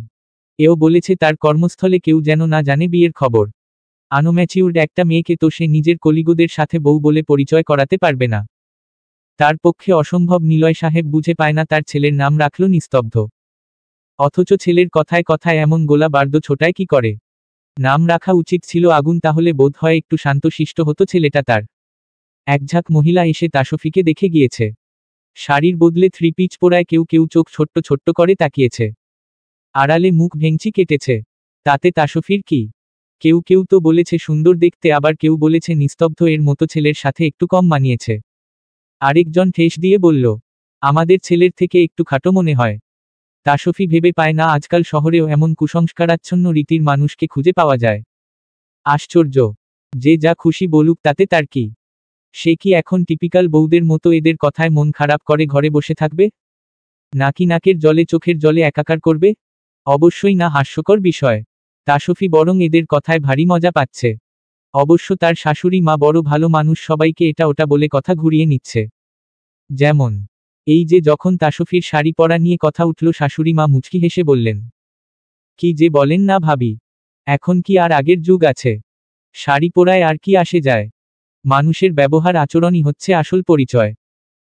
Speaker 1: এও বলেছে তার কর্মস্থলে কেউ যেন না জানে বিয়ের খবর। আনম্যাচিউরড একটা মেয়েকে তো সে নিজের কলিগদের সাথে বউ বলে পরিচয় করাতে পারবে না। তার পক্ষে অসম্ভব। নিলয় সাহেব বুঝে পায় না তার ছেলের নাম রাখল নিস্তব্ধ। অথচ ছেলের কথায় কথায় এমন গোলা বার্দ ছোটায় কি করে? নাম রাখা উচিত ছিল আগুন, তাহলে বোধ হয় একটু শান্তশিষ্ট হতো ছেলেটা তার। একঝাঁক মহিলা এসে তাসফিকে দেখে গিয়েছে। শাড়ির বদলে 3 পিচ পরায় কেউ কেউ চোখ ছোট্ট ছোট্ট করে তাকিয়েছে। আড়ালে মুখ ভেঙচি কেটেছে। তাতে তাসফির কি? কেউ কেউ তো বলেছে সুন্দর দেখতে, আবার কেউ বলেছে নিস্তব্ধ এর মতো ছেলের সাথে একটু কম মানিয়েছে। আরেকজন ঠেস দিয়ে বলল, আমাদের ছেলের থেকে একটু খাটো মনে হয়। তাসফি ভেবে পায় না আজকাল শহরেও এমন কুসংস্কারাচ্ছন্ন রীতির মানুষকে খুঁজে পাওয়া যায়। আশ্চর্য। যে যা খুশি বলুক তাতে তার কি? সে কি এখন টিপিক্যাল বউদের মতো এদের কথায় মন খারাপ করে ঘরে বসে থাকবে? নাকি নাকের জলে চোখের জলে একাকার করবে? অবশ্যই না, হাস্যকর বিষয়। তাসফি বরং এদের কথায় ভারী মজা পাচ্ছে। অবশ্য তার শাশুড়ি মা বড় ভালো মানুষ, সবাইকে এটা ওটা বলে কথা ঘুরিয়ে নিচ্ছে। যেমন এই যে যখন তাসফির শাড়ি পরা নিয়ে কথা উঠল, শাশুড়ি মা মুচকি হেসে বললেন, কি যে বলেন না ভাবি। এখন কি আর আগের যুগ আছে? শাড়ি পরায় আর কি আসে যায়? মানুষের ব্যবহার আচরণই হচ্ছে আসল পরিচয়।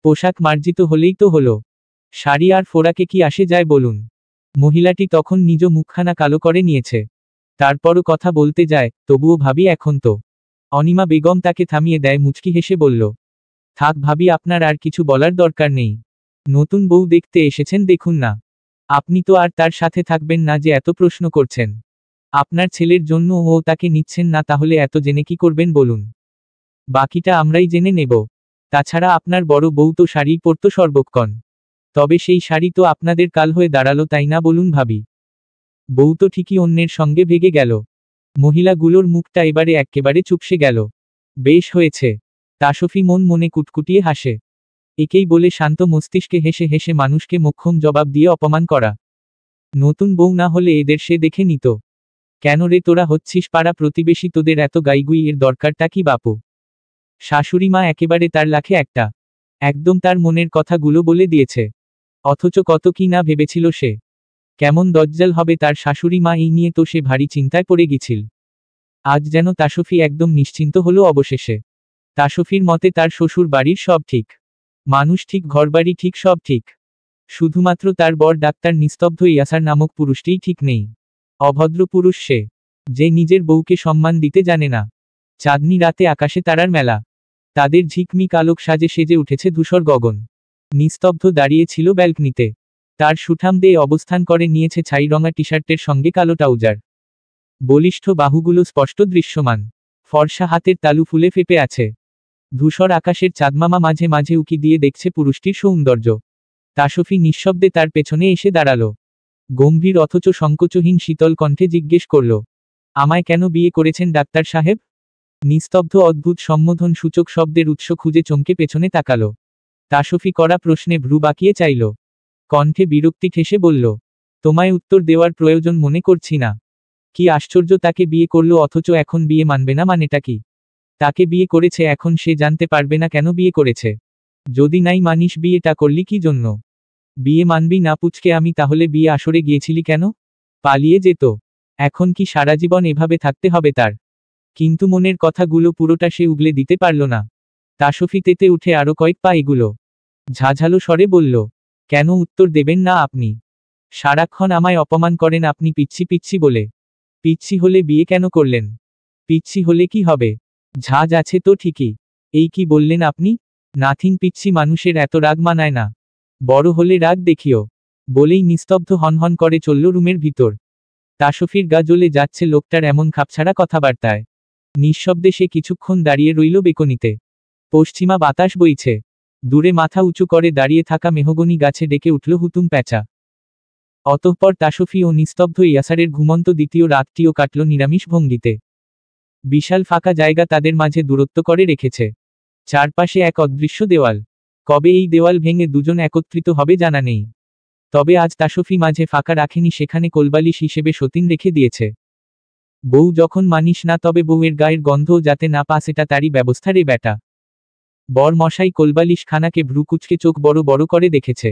Speaker 1: পোশাক মার্জিত হলেই তো হলো। শাড়ি আর ফোড়াকে কি আসে যায় বলুন? মহিলাটি তখন নিজ মুখখানা কালো করে নিয়েছে। তারপরও কথা বলতে যায়, তবুও ভাবি এখন তো। অনিমা বেগম তাকে থামিয়ে দেয়, মুচকি হেসে বলল, থাক ভাবি, আপনার আর কিছু বলার দরকার নেই। নতুন বউ দেখতে এসেছেন দেখুন না। আপনি তো আর তার সাথে থাকবেন না যে এত প্রশ্ন করছেন। আপনার ছেলের জন্য ও তাকে নিচ্ছেন না, তাহলে এত জেনে কি করবেন বলুন? বাকিটা আমরাই জেনে নেব। তাছাড়া আপনার বড় বউ তো শাড়ি পরত সর্বক্ষণ। তবে সেই শাড়ি তো আপনাদের কাল হয়ে দাঁড়ালো, তাই না বলুন ভাবি? বউ তো ঠিকই অন্যের সঙ্গে ভেগে গেল। মহিলাগুলোর মুখটা এবারে এক্কেবারে চুপসে গেল। বেশ হয়েছে। তাসফি মন মনে কুটকুটিয়ে হাসে। একেই বলে শান্ত মস্তিষ্কে হেসে হেসে মানুষকে মোক্ষম জবাব দিয়ে অপমান করা। নতুন বউ না হলে এদের সে দেখে নিত। কেন রে তোরা হচ্ছিস পাড়া প্রতিবেশী, তোদের এত গাইগুই এর দরকারটা কি বাপু? শাশুড়ি মা একেবারে তার লাখে একটা, একদম তার মনের কথাগুলো বলে দিয়েছে। অথচ কত কি না ভেবেছিল সে। কেমন দজ্জাল হবে তার শাশুড়ি মা, এই নিয়ে তো সে ভারী চিন্তায় পড়ে গেছিল। আজ যেন তাসফি একদম নিশ্চিন্ত হলো অবশেষে। তাসফির মতে তার শ্বশুর বাড়ির সব ঠিক, মানুষ ঠিক, ঘরবাড়ি ঠিক, সব ঠিক। শুধুমাত্র তার বর ডাক্তার নিস্তব্ধ ইয়াসার নামক পুরুষটিই ঠিক নেই। অভদ্র পুরুষ সে, যে নিজের বউকে সম্মান দিতে জানে না। চাঁদনি রাতে আকাশে তারার মেলা, তাদের ঝিকমিক আলোক সাজে সেজে উঠেছে ধূসর গগন। নিস্তব্ধ দাঁড়িয়ে ছিল ব্যালকনিতে, তার সুঠাম দেয়ে অবস্থান করে নিয়েছে ছাই রঙা টি-শার্টের সঙ্গে কালো ট্রাউজার। বলিষ্ঠ বাহুগুলো স্পষ্ট দৃশ্যমান, ফর্সা হাতের তালু ফুলে ফেপে আছে। ধূসর আকাশের চাঁদমামা মাঝে মাঝে উকি দিয়ে দেখছে পুরুষটির সৌন্দর্য। তাসফি নিঃশব্দে তার পেছনে এসে দাঁড়ালো। গম্ভীর অথচ সংকোচহীন শীতল কণ্ঠে জিজ্ঞেস করল, আমায় কেন বিয়ে করেছেন ডাক্তার সাহেব? নিস্তব্ধ অদ্ভুত সম্বোধন সূচক শব্দের উৎস খুঁজে চমকে পেছনে তাকালো। তাসফি করা প্রশ্নে ভ্রু বাঁকিয়ে চাইল, কণ্ঠে বিরক্তি ঠেসে বলল, তোমায় উত্তর দেওয়ার প্রয়োজন মনে করছি না। কি আশ্চর্য, তাকে বিয়ে করলো অথচ এখন বিয়ে মানবে না, মানেটা কি? তাকে বিয়ে করেছে, এখন সে জানতে পারবে না কেন বিয়ে করেছে? যদি নাই মানিস, বিয়েটা করলি কি জন্য? বিয়ে মানবি না পুচকে আমি, তাহলে বিয়ে আসরে গিয়েছিলি কেন? পালিয়ে যেত। এখন কি সারা জীবন এভাবে থাকতে হবে তার? কিন্তু মনের কথাগুলো পুরোটা সে উগলে দিতে পারল না। তাসফি তেতে উঠে আরো কয়েক পা এগুলো, ঝাঝালো স্বরে বলল, কেন উত্তর দেবেন না আপনি? সারাক্ষণ আমায় অপমান করেন আপনি পিচ্ছি পিচ্ছি বলে। পিচ্ছি হলে বিয়ে কেন করলেন? পিচ্ছি হলে কি হবে? ঝাঁজ আছে তো ঠিকই। এই কি বললেন আপনি? নাথিং, পিচ্ছি মানুষের এত রাগ মানায় না। বড় হলে রাগ দেখিও। বলেই নিস্তব্ধ হনহন করে চলল রুমের ভিতর। তাসফির গা জ্বলে যাচ্ছে লোকটার এমন খাপছাড়া কথাবার্তায়। নিঃশব্দে সে কিছুক্ষণ দাঁড়িয়ে রইল বেকনিতে। পশ্চিমা বাতাস বইছে, দূরে মাথা উঁচু করে দাঁড়িয়ে থাকা মেহগনি গাছে ডেকে উঠল হুতুম প্যাঁচা। অতঃপর তাসফি ও নিস্তব্ধ ইয়াসারের ঘুমন্ত দ্বিতীয় রাতটিও কাটল নিরামিষ ভঙ্গিতে। বিশাল ফাঁকা জায়গা তাদের মাঝে দূরত্ব করে রেখেছে, চারপাশে এক অদৃশ্য দেওয়াল। কবে এই দেওয়াল ভেঙে দুজন একত্রিত হবে জানা নেই। তবে আজ তাসফি মাঝে ফাঁকা রাখেনি, সেখানে কোলবালিশ হিসেবে সতীন রেখে দিয়েছে। বউ যখন মানিস না, তবে বউয়ের গায়ের গন্ধও যাতে না পাস, এটা তারই ব্যবস্থা রে বেটা। বর মশাই কোলবালিশ খানাকে ভ্রু কুচকে চোখ বড় বড় করে দেখেছে,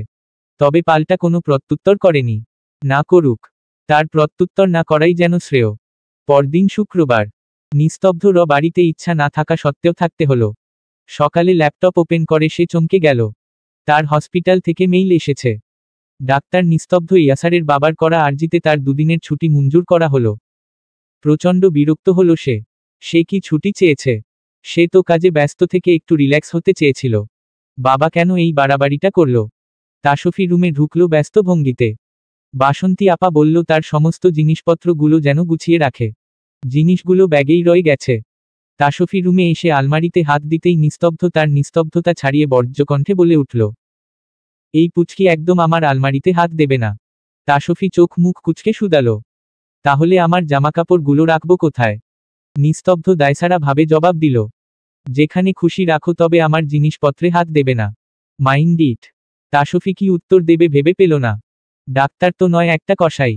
Speaker 1: তবে পাল্টা কোনো প্রত্যুত্তর করেনি। না করুক, তার প্রত্যুত্তর না করাই যেন শ্রেয়। পরদিন শুক্রবার, নিস্তব্ধ বাড়িতে ইচ্ছা না থাকা সত্ত্বেও থাকতে হলো। সকালে ল্যাপটপ ওপেন করে সে চমকে গেল, তার হসপিটাল থেকে মেইল এসেছে। ডাক্তার নিস্তব্ধ ইয়াসারের বাবার করা আর্জিতে তার দুদিনের ছুটি মঞ্জুর করা হলো। প্রচণ্ড বিরক্ত হলো সে। সে কি ছুটি চেয়েছে? সে তো কাজে ব্যস্ত থেকে একটু রিল্যাক্স হতে চেয়েছিল। বাবা কেন এই বাড়াবাড়িটা করল? তাসফি রুমে ঢুকল ব্যস্ত ভঙ্গিতে। বাসন্তী আপা বলল তার সমস্ত জিনিসপত্রগুলো যেন গুছিয়ে রাখে। জিনিসগুলো ব্যাগেই রয়ে গেছে। তাসফি রুমে এসে আলমারিতে হাত দিতেই নিস্তব্ধ তার নিস্তব্ধতা ছাড়িয়ে বর্জ্যকণ্ঠে বলে উঠল, এই পুচকি একদম আমার আলমারিতে হাত দেবে না। তাসফি চোখ মুখ কুচকে শুধালো, তাহলে আমার জামাকাপড়গুলো রাখবো কোথায়? নিস্তব্ধ দায়সারা ভাবে জবাব দিল, যেখানে খুশি রাখো, তবে আমার জিনিসপত্রে হাত দেবে না। Mind it. তাসফি কি উত্তর দেবে ভেবে পেল না। ডাক্তার তো নয় একটা কসাই।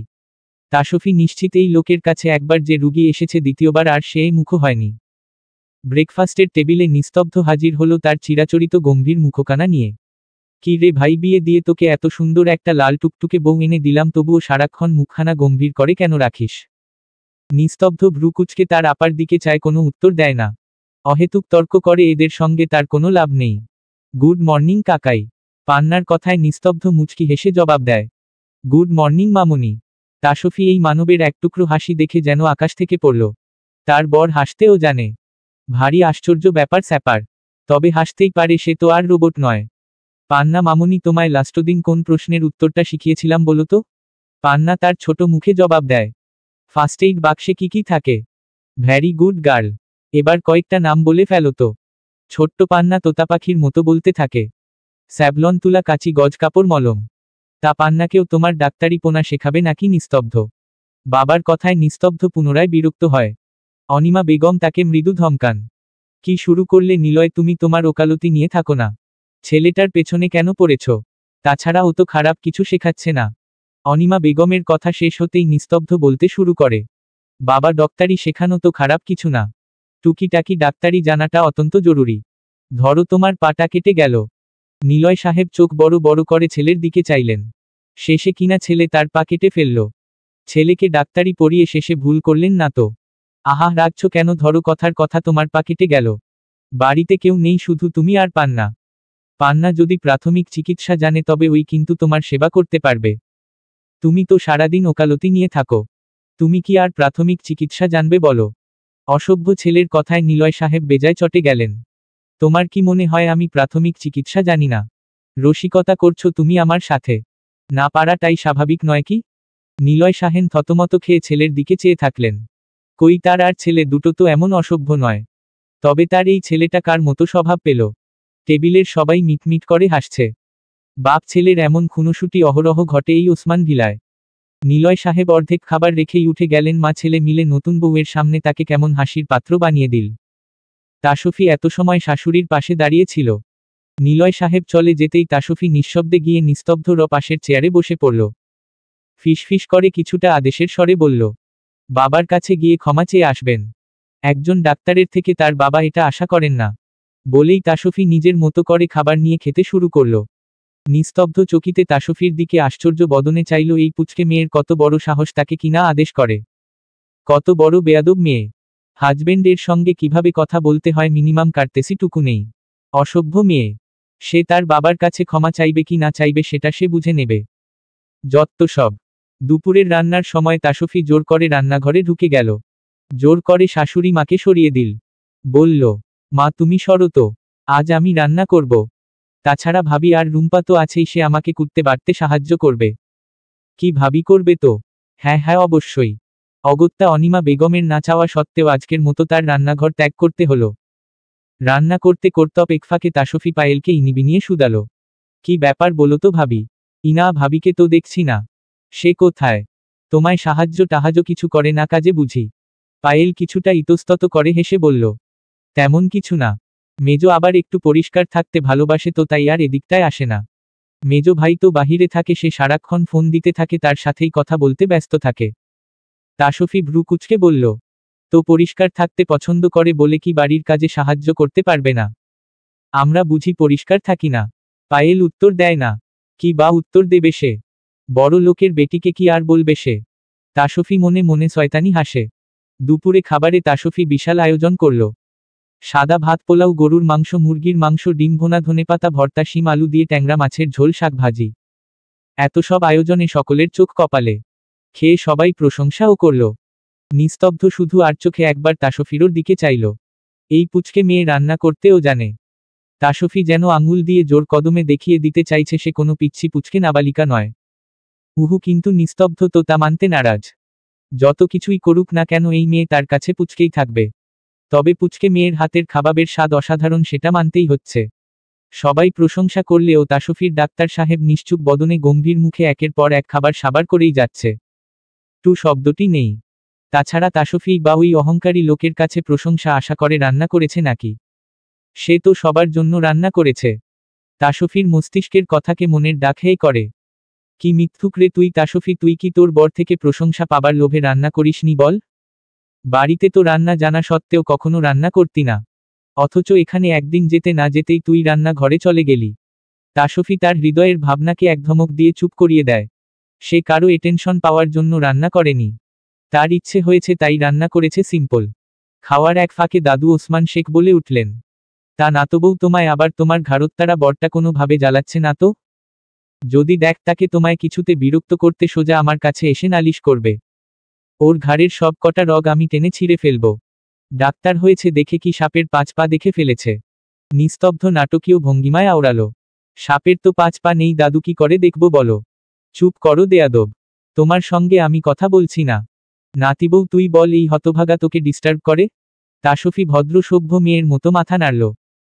Speaker 1: তাসফি নিশ্চিত এই লোকের কাছে একবার যে রুগী এসেছে, দ্বিতীয়বার আর সে মুখো হয়নি। ব্রেকফাস্টের টেবিলে নিস্তব্ধ হাজির হলো তার চিরাচরিত গম্ভীর মুখখানা নিয়ে। কি রে ভাই, বিয়ে দিয়ে তোকে এত সুন্দর একটা লাল টুকটুকে বউ এনে দিলাম, তবুও সারাক্ষণ মুখখানা গম্ভীর করে কেন রাখিস? নিস্তব্ধ ভ্রুকুচকে তার আপার দিকে চায়, কোনো উত্তর দেয় না। অহেতুক তর্ক করে এদের সঙ্গে তার কোনো লাভ নেই। গুড মর্নিং কাকাই। পান্নার কথায় নিস্তব্ধ মুচকি হেসে জবাব দেয়, গুড মর্নিং মামুনি। তাসফি এই মানবের একটুকরো হাসি দেখে যেন আকাশ থেকে পড়ল। তার বর হাসতেও জানে, ভারী আশ্চর্য ব্যাপার স্যাপার। তবে হাসতেই পারে, সে তো আর রোবট নয়। পান্না মামুনি, তোমায় লাস্টদিন কোন প্রশ্নের উত্তরটা শিখিয়েছিলাম বলো তো? পান্না তার ছোট মুখে জবাব দেয়, ফার্স্ট এইড বাক্সে কি কি থাকে? Vary good girl. এবার কয়েকটা নাম বলে ফেলো তো। ছোট্ট পান্না তোতা পাখির মতো বলতে থাকে, স্যাভলন, তুলা, কাচি, গজ কাপড়, মলম। তা পান্নাকেও তোমার ডাক্তারি পোনা শেখাবে নাকি? নিস্তব্ধ বাবার কথায় নিস্তব্ধ পুনরায় বিরক্ত হয়। অনিমা বেগম তাকে মৃদু ধমকান, কি শুরু করলে নিলয়, তুমি তোমার ওকালতি নিয়ে থাকো না। ছেলেটার পেছনে কেন পড়েছ? তাছাড়া ও তো খারাপ কিছু শেখাচ্ছে না। অনিমা বেগমের কথা শেষ হতেই নিস্তব্ধ বলতে শুরু করে, বাবা ডক্টরি শেখানো তো খারাপ কিছু না, টুকিটাকি ডাক্তারি জানাটা অত্যন্ত জরুরি। ধরো তোমার পাটা কেটে গেল। নিলয় সাহেব চোখ বড় বড় করে ছেলের দিকে চাইলেন। শেষে কিনা ছেলে তার পা কেটে ফেলল। ছেলেকে ডাক্তারি পড়িয়ে শেষে ভুল করলেন না তো? আহা, রাখছ কেন? ধরো কথার কথা তোমার পা কেটে গেল। বাড়িতে কেউ নেই, শুধু তুমি আর পান্না। পান্না যদি প্রাথমিক চিকিৎসা জানে তবে ওই কিন্তু তোমার সেবা করতে পারবে। তুমি তো সারাদিন ওকালতি নিয়ে থাকো, তুমি কি আর প্রাথমিক চিকিৎসা জানবে বলো? অসভ্য ছেলের কথায় নিলয় সাহেব বেজায় চটে গেলেন। তোমার কি মনে হয় আমি প্রাথমিক চিকিৎসা জানি না? রসিকতা করছো তুমি আমার সাথে? না পারাটাই স্বাভাবিক নয় কি? নিলয় সাহেব থতমত খেয়ে ছেলের দিকে চেয়ে থাকলেন। কই, তার আর ছেলে দুটো তো এমন অসভ্য নয়। তবে তার এই ছেলেটা কার মতো স্বভাব পেল? টেবিলের সবাই মিটমিট করে হাসছে। বাপ ছেলের এমন খুনোসুটি অহরহ ঘটে এই ওসমান ভিলায়। নিলয় সাহেব অর্ধেক খাবার রেখেই উঠে গেলেন। মা ছেলে মিলে নতুন বউয়ের সামনে তাকে কেমন হাসির পাত্র বানিয়ে দিল। তাসফি এত সময় শাশুড়ির পাশে দাঁড়িয়ে ছিল। নিলয় সাহেব চলে যেতেই তাসফি নিঃশব্দে গিয়ে নিস্তব্ধ পাশের চেয়ারে বসে পড়ল। ফিসফিস করে কিছুটা আদেশের স্বরে বলল, বাবার কাছে গিয়ে ক্ষমা চেয়ে আসবেন। একজন ডাক্তারের থেকে তার বাবা এটা আশা করেন না। বলেই তাসফি নিজের মতো করে খাবার নিয়ে খেতে শুরু করল। নিস্তব্ধ চকিতে তাসফির দিকে আশ্চর্য বদনে চাইল এই পুচকে মেয়ের কত বড় সাহস, তাকে কিনা আদেশ করে। কত বড় বেয়াদব মেয়ে। হাজবেন্ডের সঙ্গে কিভাবে কথা বলতে হয় মিনিমাম কার্তেসি টুকু নেই। অসভ্য মেয়ে। সে তার বাবার কাছে ক্ষমা চাইবে কি না চাইবে সেটা সে বুঝে নেবে। যত্ত সব। দুপুরের রান্নার সময় তাসফি জোর করে রান্নাঘরে ঢুকে গেল। জোর করে শাশুড়ি মাকে সরিয়ে দিল। বলল, মা তুমি সরো তো, আজ আমি রান্না করব। তাছাড়া ভাবি আর রুম্পা তো আছেই, সে আমাকে কুটতে বাড়তে সাহায্য করবে। কি ভাবি করবে তো? হ্যাঁ হ্যাঁ অবশ্যই। অগত্যা অনিমা বেগমের না চাওয়া সত্ত্বেও আজকের মতো তার রান্নাঘর ত্যাগ করতে হলো। রান্না করতে করতপ একফাকে তাসফি পায়েলকে ইনিবিনিয়ে শুধালো, কি ব্যাপার বলো তো ভাবি? ইনা, ভাবিকে তো দেখছি না। সে কোথায়? তোমায় সাহায্য টাহাজ্য কিছু করে না কাজে বুঝি? পায়েল কিছুটা ইতস্তত করে হেসে বলল, তেমন কিছু না। মেজো আবার একটু পরিষ্কার থাকতে ভালোবাসে তো তাই আর এদিকটায় আসে না। মেজো ভাই তো বাহিরে থাকে, সে সারাক্ষণ ফোন দিতে থাকে, তার সাথেই কথা বলতে ব্যস্ত থাকে। তাসফি ভ্রু কুঁচকে বলল, তো পরিষ্কার থাকতে পছন্দ করে বলে কি বাড়ির কাজে সাহায্য করতে পারবে না? আমরা বুঝি পরিষ্কার থাকি না? পায়েল উত্তর দেয় না। কি বা উত্তর দেবে সে? বড় লোকের বেটিকে কি আর বলবে সে? তাসফি মনে মনে শয়তানি হাসে। দুপুরে খাবারে তাসফি বিশাল আয়োজন করল। সাদা ভাত, পোলাও, গরুর মাংস, মুরগির মাংস, ডিম ভোনা, ধনেপাতা ভর্তা, শিম আলু দিয়ে ট্যাংরা মাছের ঝোল, শাক ভাজি। এত সব আয়োজনে সকলের চোখ কপালে। খেয়ে সবাই প্রশংসাও করল। নিস্তব্ধ শুধু আর চোখে একবার তাসফিরোর দিকে চাইল। এই পুচকে মেয়ে রান্না করতেও জানে। তাসফি যেন আঙুল দিয়ে জোর কদমে দেখিয়ে দিতে চাইছে সে কোনো পিচ্ছি পুচকে নাবালিকা নয়। উহু কিন্তু নিস্তব্ধ তো তা মানতে নারাজ। যত কিছুই করুক না কেন এই মেয়ে তার কাছে পুচকেই থাকবে। তবে পুচকে মেয়ের হাতের খাবারের স্বাদ অসাধারণ, সেটা মানতেই হচ্ছে। সবাই প্রশংসা করলেও তাসফির ডাক্তার সাহেব নিশ্চুপ বদনে গম্ভীর মুখে একের পর এক খাবার সাবার করেই যাচ্ছে। টু শব্দটি নেই। তাছাড়া তাসফি বা ওই অহংকারী লোকের কাছে প্রশংসা আশা করে রান্না করেছে নাকি? সে তো সবার জন্য রান্না করেছে। তাসফির মস্তিষ্কের কথাকে মনের ডাকেই করে। কি মিথ্যুক রে তুই তাসফি, তুই কি তোর বর থেকে প্রশংসা পাবার লোভে রান্না করিসনি বল? বাড়িতে তো রান্না জানা সত্ত্বেও কখনো রান্না করতি না, অথচ এখানে একদিন যেতে না যেতেই তুই রান্না ঘরে চলে গেলি। তাসফি তার হৃদয়ের ভাবনাকে এক ধমক দিয়ে চুপ করিয়ে দেয়। সে কারো এটেনশন পাওয়ার জন্য রান্না করেনি। তার ইচ্ছে হয়েছে তাই রান্না করেছে, সিম্পল। খাওয়ার এক ফাঁকে দাদু ওসমান শেখ বলে উঠলেন, তা না তো বউ, তোমায় আবার তোমার ঘাড়ত্তারা বরটা কোনো ভাবে জ্বালাচ্ছে না তো? যদি দেখ তাকে তোমায় কিছুতে বিরক্ত করতে সোজা আমার কাছে এসে নালিশ করবে। ওর ঘাড়ের সব কটা রগ আমি টেনে ছিঁড়ে ফেলব। ডাক্তার হয়েছে দেখে কি সাপের 5 পা দেখে ফেলেছে? নিস্তব্ধ নাটকীয় ভঙ্গিমায় আওড়ালো, সাপের তো 5 পা নেই দাদু, কি করে দেখব বলো? চুপ করো দেয়াদব, তোমার সঙ্গে আমি কথা বলছি না। নাতিবউ তুই বল, এই হতভাগা তোকে ডিস্টার্ব করে? তাসফি ভদ্র সভ্য মেয়ের মতো মাথা নাড়ল।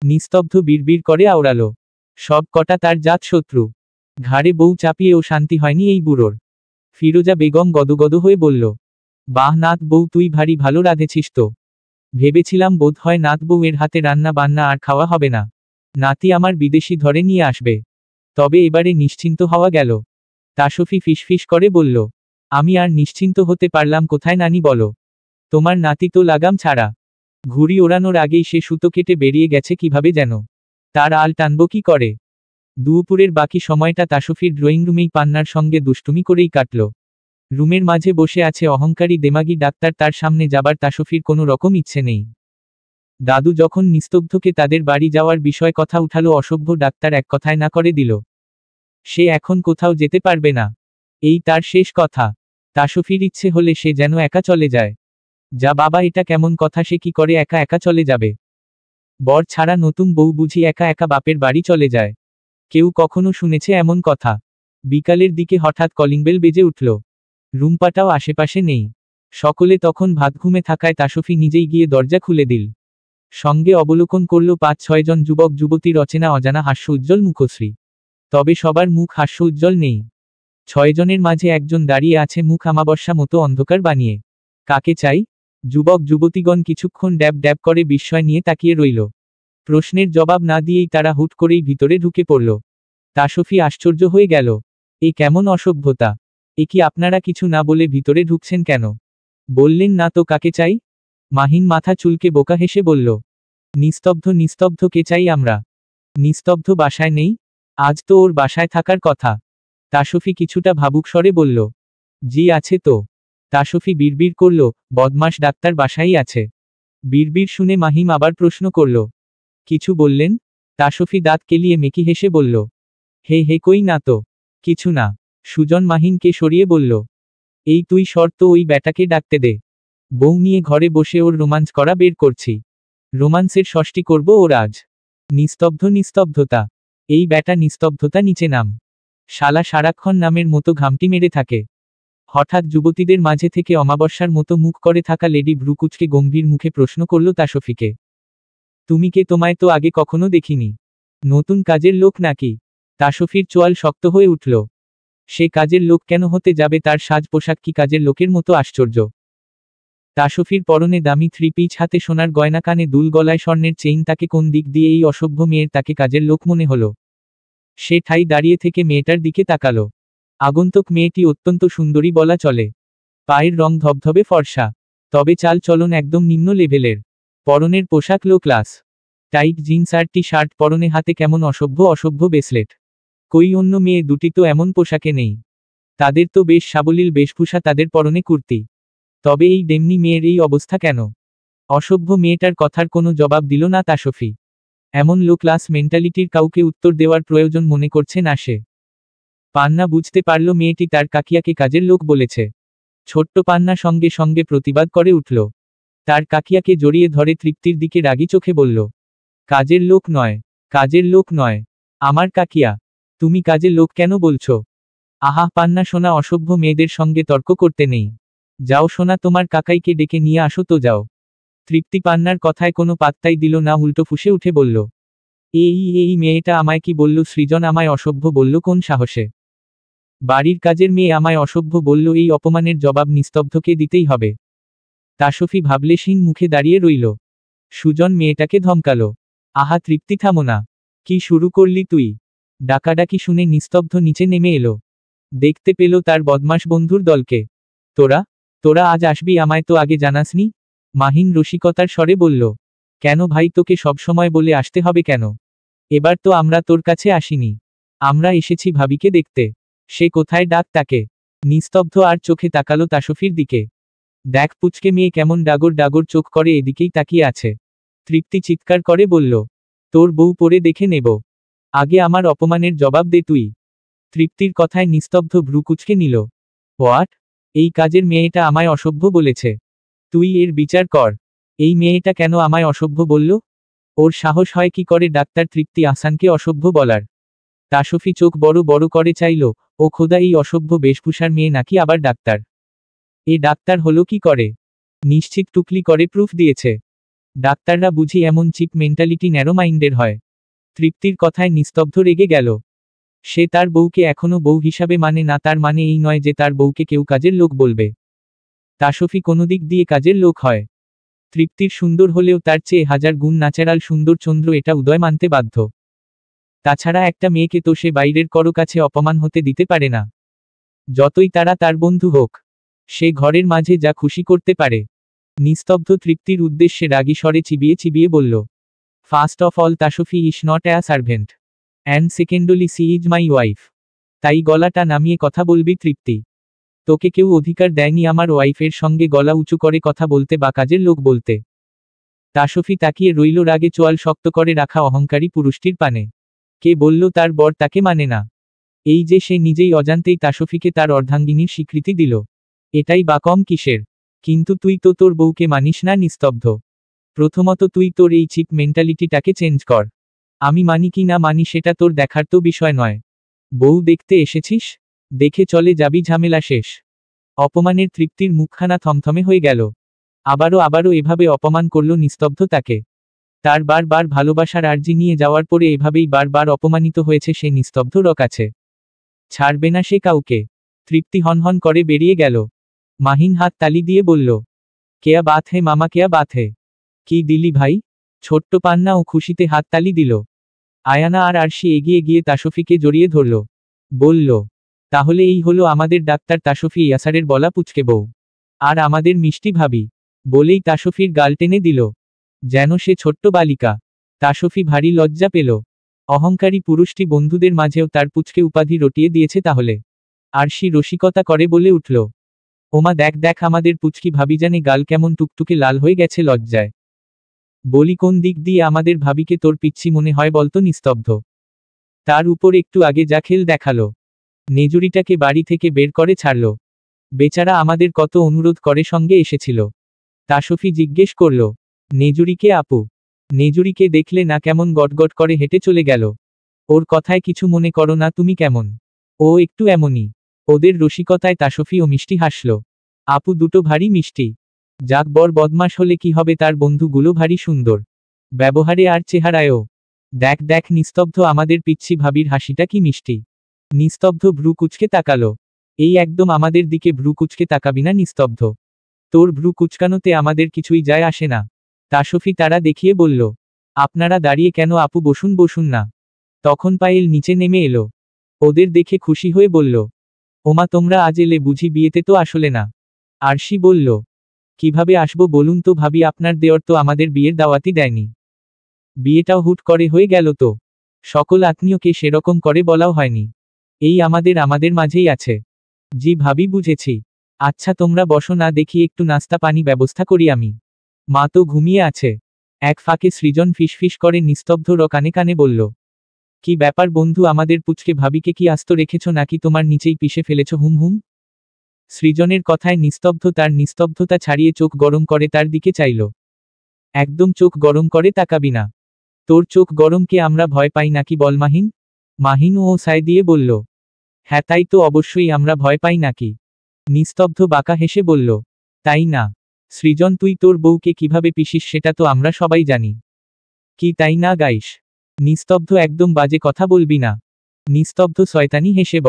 Speaker 1: নিস্তব্ধ বিড়বিড় করে আওড়ালো, সব কটা তার জাত শত্রু। ঘাড়ে বউ চাপিয়েও শান্তি হয়নি এই বুড়োর। ফিরোজা বেগম গদগদ হয়ে বলল, বাহ নাত বউ, তুই ভারী ভালো রাঁধেছিস তো। ভেবেছিলাম বোধ হয় নাত বউ এর হাতে রান্না বান্না আর খাওয়া হবে না। নাতি আমার বিদেশি ধরে নিয়ে আসবে। তবে এবারে নিশ্চিন্ত হওয়া গেল। তাসফি ফিসফিস করে বলল, আমি আর নিশ্চিন্ত হতে পারলাম কোথায় নানি বলো। তোমার নাতি তো লাগাম ছাড়া। ঘুড়ি ওড়ানোর আগেই সে সুতো কেটে বেরিয়ে গেছে কিভাবে যেন। তার আল টানব কি করে। দুপুরের বাকি সময়টা তাসফির ড্রয়িং রুমেই পান্নার সঙ্গে দুষ্টুমি করেই কাটল। রুমের মাঝে বসে আছে অহংকারী দেমাগী ডাক্তার, তার সামনে যাবার তাসফির কোনো রকম ইচ্ছে নেই। দাদু যখন নিস্তব্ধকে তাদের বাড়ি যাওয়ার বিষয় কথা উঠালো, অসভ্য ডাক্তার এক কথায় না করে দিল। সে এখন কোথাও যেতে পারবে না, এই তার শেষ কথা। তাসফির ইচ্ছে হলে সে যেন একা চলে যায়। যা বাবা, এটা কেমন কথা, সে কি করে একা একা চলে যাবে। বর ছাড়া নতুন বউ বুঝি একা একা বাপের বাড়ি চলে যায়। কেউ কখনো শুনেছে এমন কথা। বিকালের দিকে হঠাৎ কলিংবেল বেজে উঠল। রুম্পাটাও আশেপাশে নেই। সকলে তখন ভাত ঘুমে থাকায় তাসফি নিজেই গিয়ে দরজা খুলে দিল। সঙ্গে অবলোকন করল ৫-৬ জন যুবক যুবতীর অচেনা অজানা হাস্য উজ্জ্বল মুখশ্রী। তবে সবার মুখ হাস্য উজ্জ্বল নেই। ৬ জনের মাঝে একজন দাঁড়িয়ে আছে মুখ আমাবস্যা মতো অন্ধকার বানিয়ে। কাকে চাই? যুবক যুবতীগণ কিছুক্ষণ ড্যাব ড্যাব করে বিস্ময় নিয়ে তাকিয়ে রইল। প্রশ্নের জবাব না দিয়েই তারা হুট করেই ভিতরে ঢুকে পড়ল। তাসফি আশ্চর্য হয়ে গেল। এ কেমন অসভ্যতা! এ কি আপনারা কিছু না বলে ভিতরে ঢুকছেন কেন? বললেন না তো কাকে চাই? মাহিন মাথা চুলকে বোকা হেসে বলল, নিস্তব্ধ নিস্তব্ধ কে চাই আমরা? নিস্তব্ধ বাসায় নেই? আজ তো ওর বাসায় থাকার কথা। তাসফি কিছুটা ভাবুক স্বরে বলল, জি আছে তো। তাসফি বিড়বিড় করল, বদমাস ডাক্তার বাসায়ই আছে। বিড়বিড় শুনে মাহিম আবার প্রশ্ন করল, কিছু বললেন? তাসফি দাঁত কেলিয়ে মেকি হেসে বলল, হে হে কই না তো, কিছু না। সুজন মাহিনকে সরিয়ে বলল, এই তুই শর্ত, ওই ব্যাটাকে ডাকতে দে। বউ নিয়ে ঘরে বসে ওর রোমান্স করা বের করছি। রোমান্সের ষষ্ঠী করব ওর আজ। নিস্তব্ধ নিস্তব্ধতা। এই ব্যাটা নিস্তব্ধতা নিচে নাম। শালা সারাক্ষণ নামের মতো ঘামটি মেরে থাকে। হঠাৎ যুবতীদের মাঝে থেকে অমাবস্যার মতো মুখ করে থাকা লেডি ভ্রুকুচকে গম্ভীর মুখে প্রশ্ন করল তাসফিকে, তুমি কে? তোমায় তো আগে কখনো দেখিনি। নতুন কাজের লোক নাকি? তাসফির চোয়াল শক্ত হয়ে উঠল। সে কাজের লোক কেন হতে যাবে? তার সাজ পোশাক কি কাজের লোকের মতো আশ্চর্য। তাসফির পরনে দামি 3 পিস, হাতে সোনার গয়না, কানে দুল, গলায় স্বর্ণের চেইন। তাকে কোন দিক দিয়ে এই অসভ্য মেয়ের তাকে কাজের লোক মনে হলো? সে ঠাই দাঁড়িয়ে থেকে মেয়েটার দিকে তাকালো। আগন্তুক মেয়েটি অত্যন্ত সুন্দরী বলা চলে। পায়ের রং ধবধবে ফর্সা, তবে চাল চলন একদম নিম্ন লেভেলের। পরনের পোশাক লো ক্লাস। টাইট জিন্স আর টি শার্ট পরনে, হাতে কেমন অসভ্য অসভ্য ব্রেসলেট। কই অন্য মেয়ে দুটি তো এমন পোশাকে নেই। তাদের তো বেশ সাবলীল বেশভূষা, তাদের পরনে কুর্তি। তবে এই ডেমনি মেয়ের এই অবস্থা কেন? অসভ্য মেয়েটার কথার কোনো জবাব দিল না তাসফি। এমন লো ক্লাস মেন্টালিটির কাউকে উত্তর দেওয়ার প্রয়োজন মনে করছে না সে। পান্না বুঝতে পারল মেয়েটি তার কাকিয়াকে কাজের লোক বলেছে। ছোট্ট পান্না সঙ্গে সঙ্গে প্রতিবাদ করে উঠল। তার কাকিয়াকে জড়িয়ে ধরে তৃপ্তির দিকে রাগী চোখে বলল, কাজের লোক নয়, কাজের লোক নয়, আমার কাকিয়া। তুমি কাজের লোক কেন বলছো? আহা পান্না সোনা, অসভ্য মেয়েদের সঙ্গে তর্ক করতে নেই। যাও সোনা, তোমার কাকাইকে ডেকে নিয়ে আসো তো যাও। তৃপ্তি পান্নার কথায় কোনো পাত্তাই দিল না, উল্টো ফুঁসে উঠে বলল, এই মেয়েটা আমায় কি বলল? সৃজন আমায় অসভ্য বলল কোন সাহসে? বাড়ির কাজের মেয়ে আমায় অসভ্য বলল? এই অপমানের জবাব নিস্তব্ধকে দিতেই হবে। তাসফি ভাবলেশহীন মুখে দাঁড়িয়ে রইল। সুজন মেয়েটাকে ধমকালো, আহা তৃপ্তি থামো না। কি শুরু করলি তুই? ডাকাডাকি শুনে নিস্তব্ধ নিচে নেমে এলো। দেখতে পেল তার বদমাশ বন্ধুর দলকে। তোরা তোরা আজ আসবি, আমায় তো আগে জানাসনি? মাহিন রসিকতার স্বরে বলল, কেন ভাই, তোকে সবসময় বলে আসতে হবে কেন? এবার তো আমরা তোর কাছে আসিনি, আমরা এসেছি ভাবিকে দেখতে। সে কোথায়? ডাক তাকে। নিস্তব্ধ আর চোখে তাকালো তাসফির দিকে। দেখ পুচকে মেয়ে কেমন ডাগর ডাগর চোখ করে এদিকেই তাকিয়ে আছে। তৃপ্তি চিৎকার করে বলল, তোর বউ পরে দেখে নেব, আগে আমার অপমানের জবাব দে তুই। তৃপ্তির কথায় নিস্তব্ধ ভ্রুকুচকে নিল। হোয়াট? এই কাজের মেয়েটা আমায় অসভ্য বলেছে? তুই এর বিচার কর। এই মেয়েটা কেন আমায় অসভ্য বলল? ওর সাহস হয় কি করে ডাক্তার তৃপ্তি আহসানকে অসভ্য বলার? তাসফি চোখ বড় বড় করে চাইল, ও খোদা, এই অসভ্য বেশভূষার মেয়ে নাকি আবার ডাক্তার? এ ডাক্তার হলো কি করে? নিশ্চিত টুকলি করে প্রুফ দিয়েছে। ডাক্তাররা বুঝি এমন চিপ মেন্টালিটি, ন্যারো মাইন্ডের হয়? তৃপ্তির কথায় নিস্তব্ধ রেগে গেল। সে তার বউকে এখনো বউ হিসাবে মানে না, তার মানে এই নয় যে তার বউকে কেউ কাজের লোক বলবে। তাসফি কোনো দিক দিয়ে কাজের লোক হয়? তৃপ্তির সুন্দর হলেও তার চেয়ে 1000 গুণ ন্যাচারাল সুন্দর চন্দ্র, এটা উদয় মানতে বাধ্য। তাছাড়া একটা মেয়েকে তো সে বাইরের কারো কাছে অপমান হতে দিতে পারে না। যতই তারা তার বন্ধু হোক, সে ঘরের মাঝে যা খুশি করতে পারে। নিস্তব্ধ তৃপ্তির উদ্দেশ্যে রাগী স্বরে চিবিয়ে চিবিয়ে বলল, first of all Tasfi is not a servant, and secondly she is my wife. তাই গলাটা নামিয়ে কথা বলবি তৃপ্তি। তোকে কেউ অধিকার দেয়নি আমার ওয়াইফের সঙ্গে গলা উঁচু করে কথা বলতে বা কাজের লোক বলতে। তাসফি তাকিয়ে রইল রাগে চোয়াল শক্ত করে রাখা অহংকারী পুরুষটির পানে। কে বলল তার বর তাকে মানে না? এই যে সে নিজেই অজান্তেই তাসফিকে তার অর্ধাঙ্গিনীর স্বীকৃতি দিল। এটাই বা কম কিসের? কিন্তু তুই তো তোর বউকে মানিস না। নিস্তব্ধ। প্রথমত তুই তোর এই চিপ মেন্টালিটিটাকে চেঞ্জ কর। আমি মানি কি না মানি সেটা তোর দেখার তো বিষয় নয়। বউ দেখতে এসেছিস, দেখে চলে যাবি, ঝামেলা শেষ। অপমানের তৃপ্তির মুখখানা থমথমে হয়ে গেল। আবারও এভাবে অপমান করল নিস্তব্ধ তাকে। তার বারবার ভালোবাসার আর্জি নিয়ে যাওয়ার পরে এভাবেই বারবার অপমানিত হয়েছে সে নিস্তব্ধর কাছে। ছাড়বে না সে কাউকে। তৃপ্তি হনহন করে বেরিয়ে গেল। মাহিন হাত তালি দিয়ে বলল, কেয়া বাত হে মামা, কেয়া বাত হে। কি দিলি ভাই? ছোট্ট পান্না ও খুশিতে হাততালি দিল। আয়ানা আর আরশি এগিয়ে গিয়ে তাসফিকে জড়িয়ে ধরল। বলল, তাহলে এই হলো আমাদের ডাক্তার তাসফি ইয়াসারের বলা পুচকে বউ। আর আমাদের মিষ্টি ভাবি। বলেই তাসফির গাল টেনে দিল, যেন সে ছোট্ট বালিকা। তাসফি ভারী লজ্জা পেল। অহংকারী পুরুষটি বন্ধুদের মাঝেও তার পুচকে উপাধি রটিয়ে দিয়েছে তাহলে। আরশি রসিকতা করে বলে উঠল, ওমা দেখ দেখ আমাদের পুচকি ভাবিজানে গাল কেমন টুকটুকে লাল হয়ে গেছে লজ্জায়। বলি কোন দিক দিয়ে আমাদের ভাবিকে তোর পিচ্ছি মনে হয় বলতো? নিস্তব্ধ তার উপর একটু আগে যা খেল দেখালো। নেজুরিটাকে বাড়ি থেকে বের করে ছাড়ল। বেচারা আমাদের কত অনুরোধ করে সঙ্গে এসেছিল। তাসফি জিজ্ঞেস করল, নেজুরিকে আপু? নেজুরিকে দেখলে না কেমন গটগট করে হেঁটে চলে গেল। ওর কথায় কিছু মনে করো না তুমি কেমন? ও একটু এমনই। ওদের রসিকতায় তাসফিও মিষ্টি হাসল। আপু দুটো ভারী মিষ্টি। যাক, বর বদমাশ হলে কি হবে, তার বন্ধুগুলো ভারী সুন্দর ব্যবহারে আর চেহারায়ও। দেখ দেখ নিস্তব্ধ আমাদের পিচ্ছি ভাবির হাসিটা কি মিষ্টি। নিস্তব্ধ ভ্রু কুচকে তাকালো। এই একদম আমাদের দিকে ভ্রু কুচকে তাকাবি না নিস্তব্ধ। তোর ভ্রু কুচকানোতে আমাদের কিছুই যায় আসে না। তাসফি তারা দেখিয়ে বলল, আপনারা দাঁড়িয়ে কেন আপু, বসুন বসুন না। তখন পায়েল নিচে নেমে এলো। ওদের দেখে খুশি হয়ে বলল, ওমা তোমরা আজ এলে বুঝি, বিয়েতে তো আসলে না? আরশি বলল, কিভাবে আসবো বলুন তো ভাবি, আপনার দেওর তো আমাদের বিয়ের দাওয়াতই দেয়নি। বিয়েটাও হুট করে হয়ে গেল তো। সকল আত্মীয়কে সেরকম করে বলাও হয়নি। এই আমাদের মাঝেই আছে। জি ভাবি, বুঝেছি। আচ্ছা তোমরা বসো না, দেখি একটু নাস্তা পানি ব্যবস্থা করি আমি। মা তো ঘুমিয়ে আছে। এক ফাঁকে সৃজন ফিসফিস করে নিস্তব্ধর কানে কানে বলল, কি ব্যাপার বন্ধু, আমাদের পুচকে ভাবিকে কি আস্ত রেখেছ নাকি তোমার নিচেই পিষে ফেলেছ? হুম হুম। সৃজনের কথায় নিস্তব্ধ তার নিস্তব্ধতা ছাড়িয়ে চোখ গরম করে তার দিকে চাইল। একদম চোখ গরম করে তাকাবি না। তোর চোখ গরমকে আমরা ভয় পাই নাকি বল মাহিন? মাহিন ও সায় দিয়ে বলল, হ্যাঁ তাই তো, অবশ্যই আমরা ভয় পাই নাকি? নিস্তব্ধ বাঁকা হেসে বলল, তাই না? সৃজন তুই তোর বউকে কিভাবে পিষিস সেটা তো আমরা সবাই জানি। কি তাই না গাইস? নিস্তব্ধ একদম বাজে কথা বলবি না। নিস্তব্ধ শয়তানি হেসে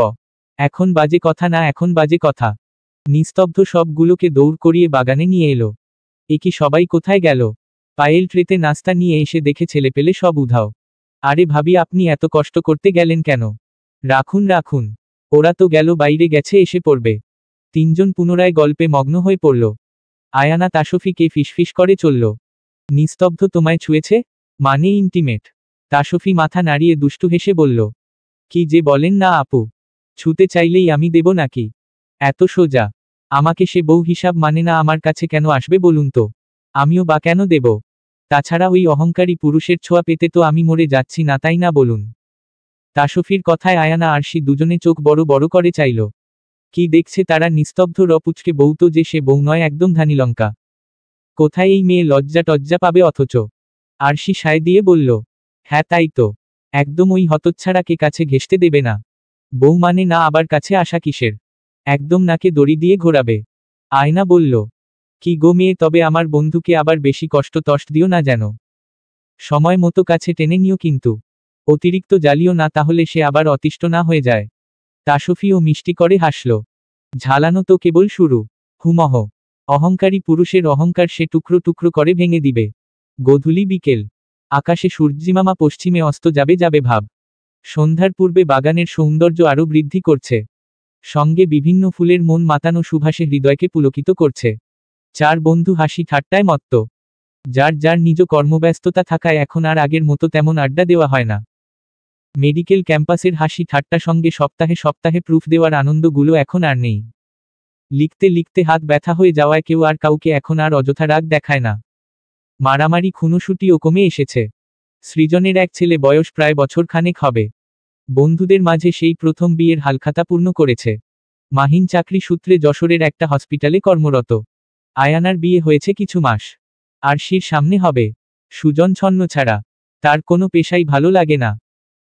Speaker 1: এখন বাজে কথা না, এখন বাজে কথা। নিস্তব্ধ সবগুলোকে দৌড় করিয়ে বাগানে নিয়ে এলো। এ কি, সবাই কোথায় গেল? পায়েল ট্রেতে নাস্তা নিয়ে এসে দেখে ছেলেপেলে সব উধাও। আরে ভাবি, আপনি এত কষ্ট করতে গেলেন কেন? রাখুন রাখুন, ওরা তো গেল বাইরে গেছে, এসে পড়বে। তিনজন পুনরায় গল্পে মগ্ন হয়ে পড়ল। আয়ানা তাসফিকে ফিসফিস করে চলল, নিস্তব্ধ তোমায় ছুঁয়েছে? মানে ইন্টিমেট? তাসফি মাথা নাড়িয়ে দুষ্টু হেসে বলল, কি যে বলেন না আপু, ছুতে চাইলেই আমি দেব নাকি? এত সোজা? আমাকে সে বউ হিসাব মানে না, আমার কাছে কেন আসবে বলুন তো? আমিও বা কেন দেব? তাছাড়া ওই অহংকারী পুরুষের ছোঁয়া পেতে তো আমি মরে যাচ্ছি না, তাই না বলুন? তাসফির কথায় আয়ানা আরশি দুজনে চোখ বড় বড় করে চাইল। কি দেখছে তারা? নিস্তব্ধ পুচকে বউ তো যে সে বউ নয়, একদম ধানিলঙ্কা। কোথায় এই মেয়ে লজ্জা টজ্জা পাবে? অথচ আরশি সায় দিয়ে বলল, হ্যাঁ তাই তো, একদম ওই হতচ্ছাড়াকে কাছে ঘেঁষতে দেবে না। বউ মানে না, আবার কাছে আসা কিসের? একদম নাকে দড়ি দিয়ে ঘোরাবে। আয়না বলল, কি গো মেয়ে, তবে আমার বন্ধুকে আবার বেশি কষ্ট টষ্ট দিও না যেন। সময় মতো কাছে টেনে নিও কিন্তু। অতিরিক্ত জ্বালিও না, তাহলে সে আবার অতিষ্ঠ না হয়ে যায়। তাসফিও মিষ্টি করে হাসল। ঝালানো তো কেবল শুরু। হুমহ। অহংকারী পুরুষের অহংকার সে টুকরো টুকরো করে ভেঙে দিবে। গোধূলি বিকেল। আকাশে সূর্যিমামা পশ্চিমে অস্ত যাবে যাবে ভাব। সন্ধ্যার পূর্বে বাগানের সৌন্দর্য আরও বৃদ্ধি করছে। সঙ্গে বিভিন্ন ফুলের মন মাতানো সুভাষে হৃদয়কে পুলকিত করছে। চার বন্ধু হাসি ঠাট্টায় মত্ত। যার যার নিজ কর্মব্যস্ততা থাকায় এখন আর আগের মতো তেমন আড্ডা দেওয়া হয় না। মেডিকেল ক্যাম্পাসের হাসি ঠাট্টা সঙ্গে সপ্তাহে সপ্তাহে প্রুফ দেওয়ার আনন্দগুলো এখন আর নেই। লিখতে লিখতে হাত ব্যথা হয়ে যাওয়ায় কেউ আর কাউকে এখন আর অযথা রাগ দেখায় না। মারামারি খুনোসুটিও কমে এসেছে। সৃজনের এক ছেলে বয়স প্রায় বছর খানেক হবে। বন্ধুদের মাঝে সেই প্রথম বিয়ের হালখাতা পূর্ণ করেছে। মাহিন চাকরি সূত্রে যশোরের একটা হসপিটালে কর্মরত। আয়ানার বিয়ে হয়েছে কিছু মাস। আরশির সামনে হবে। সুজন ছন্নছাড়া। তার কোনো পেশাই ভালো লাগে না।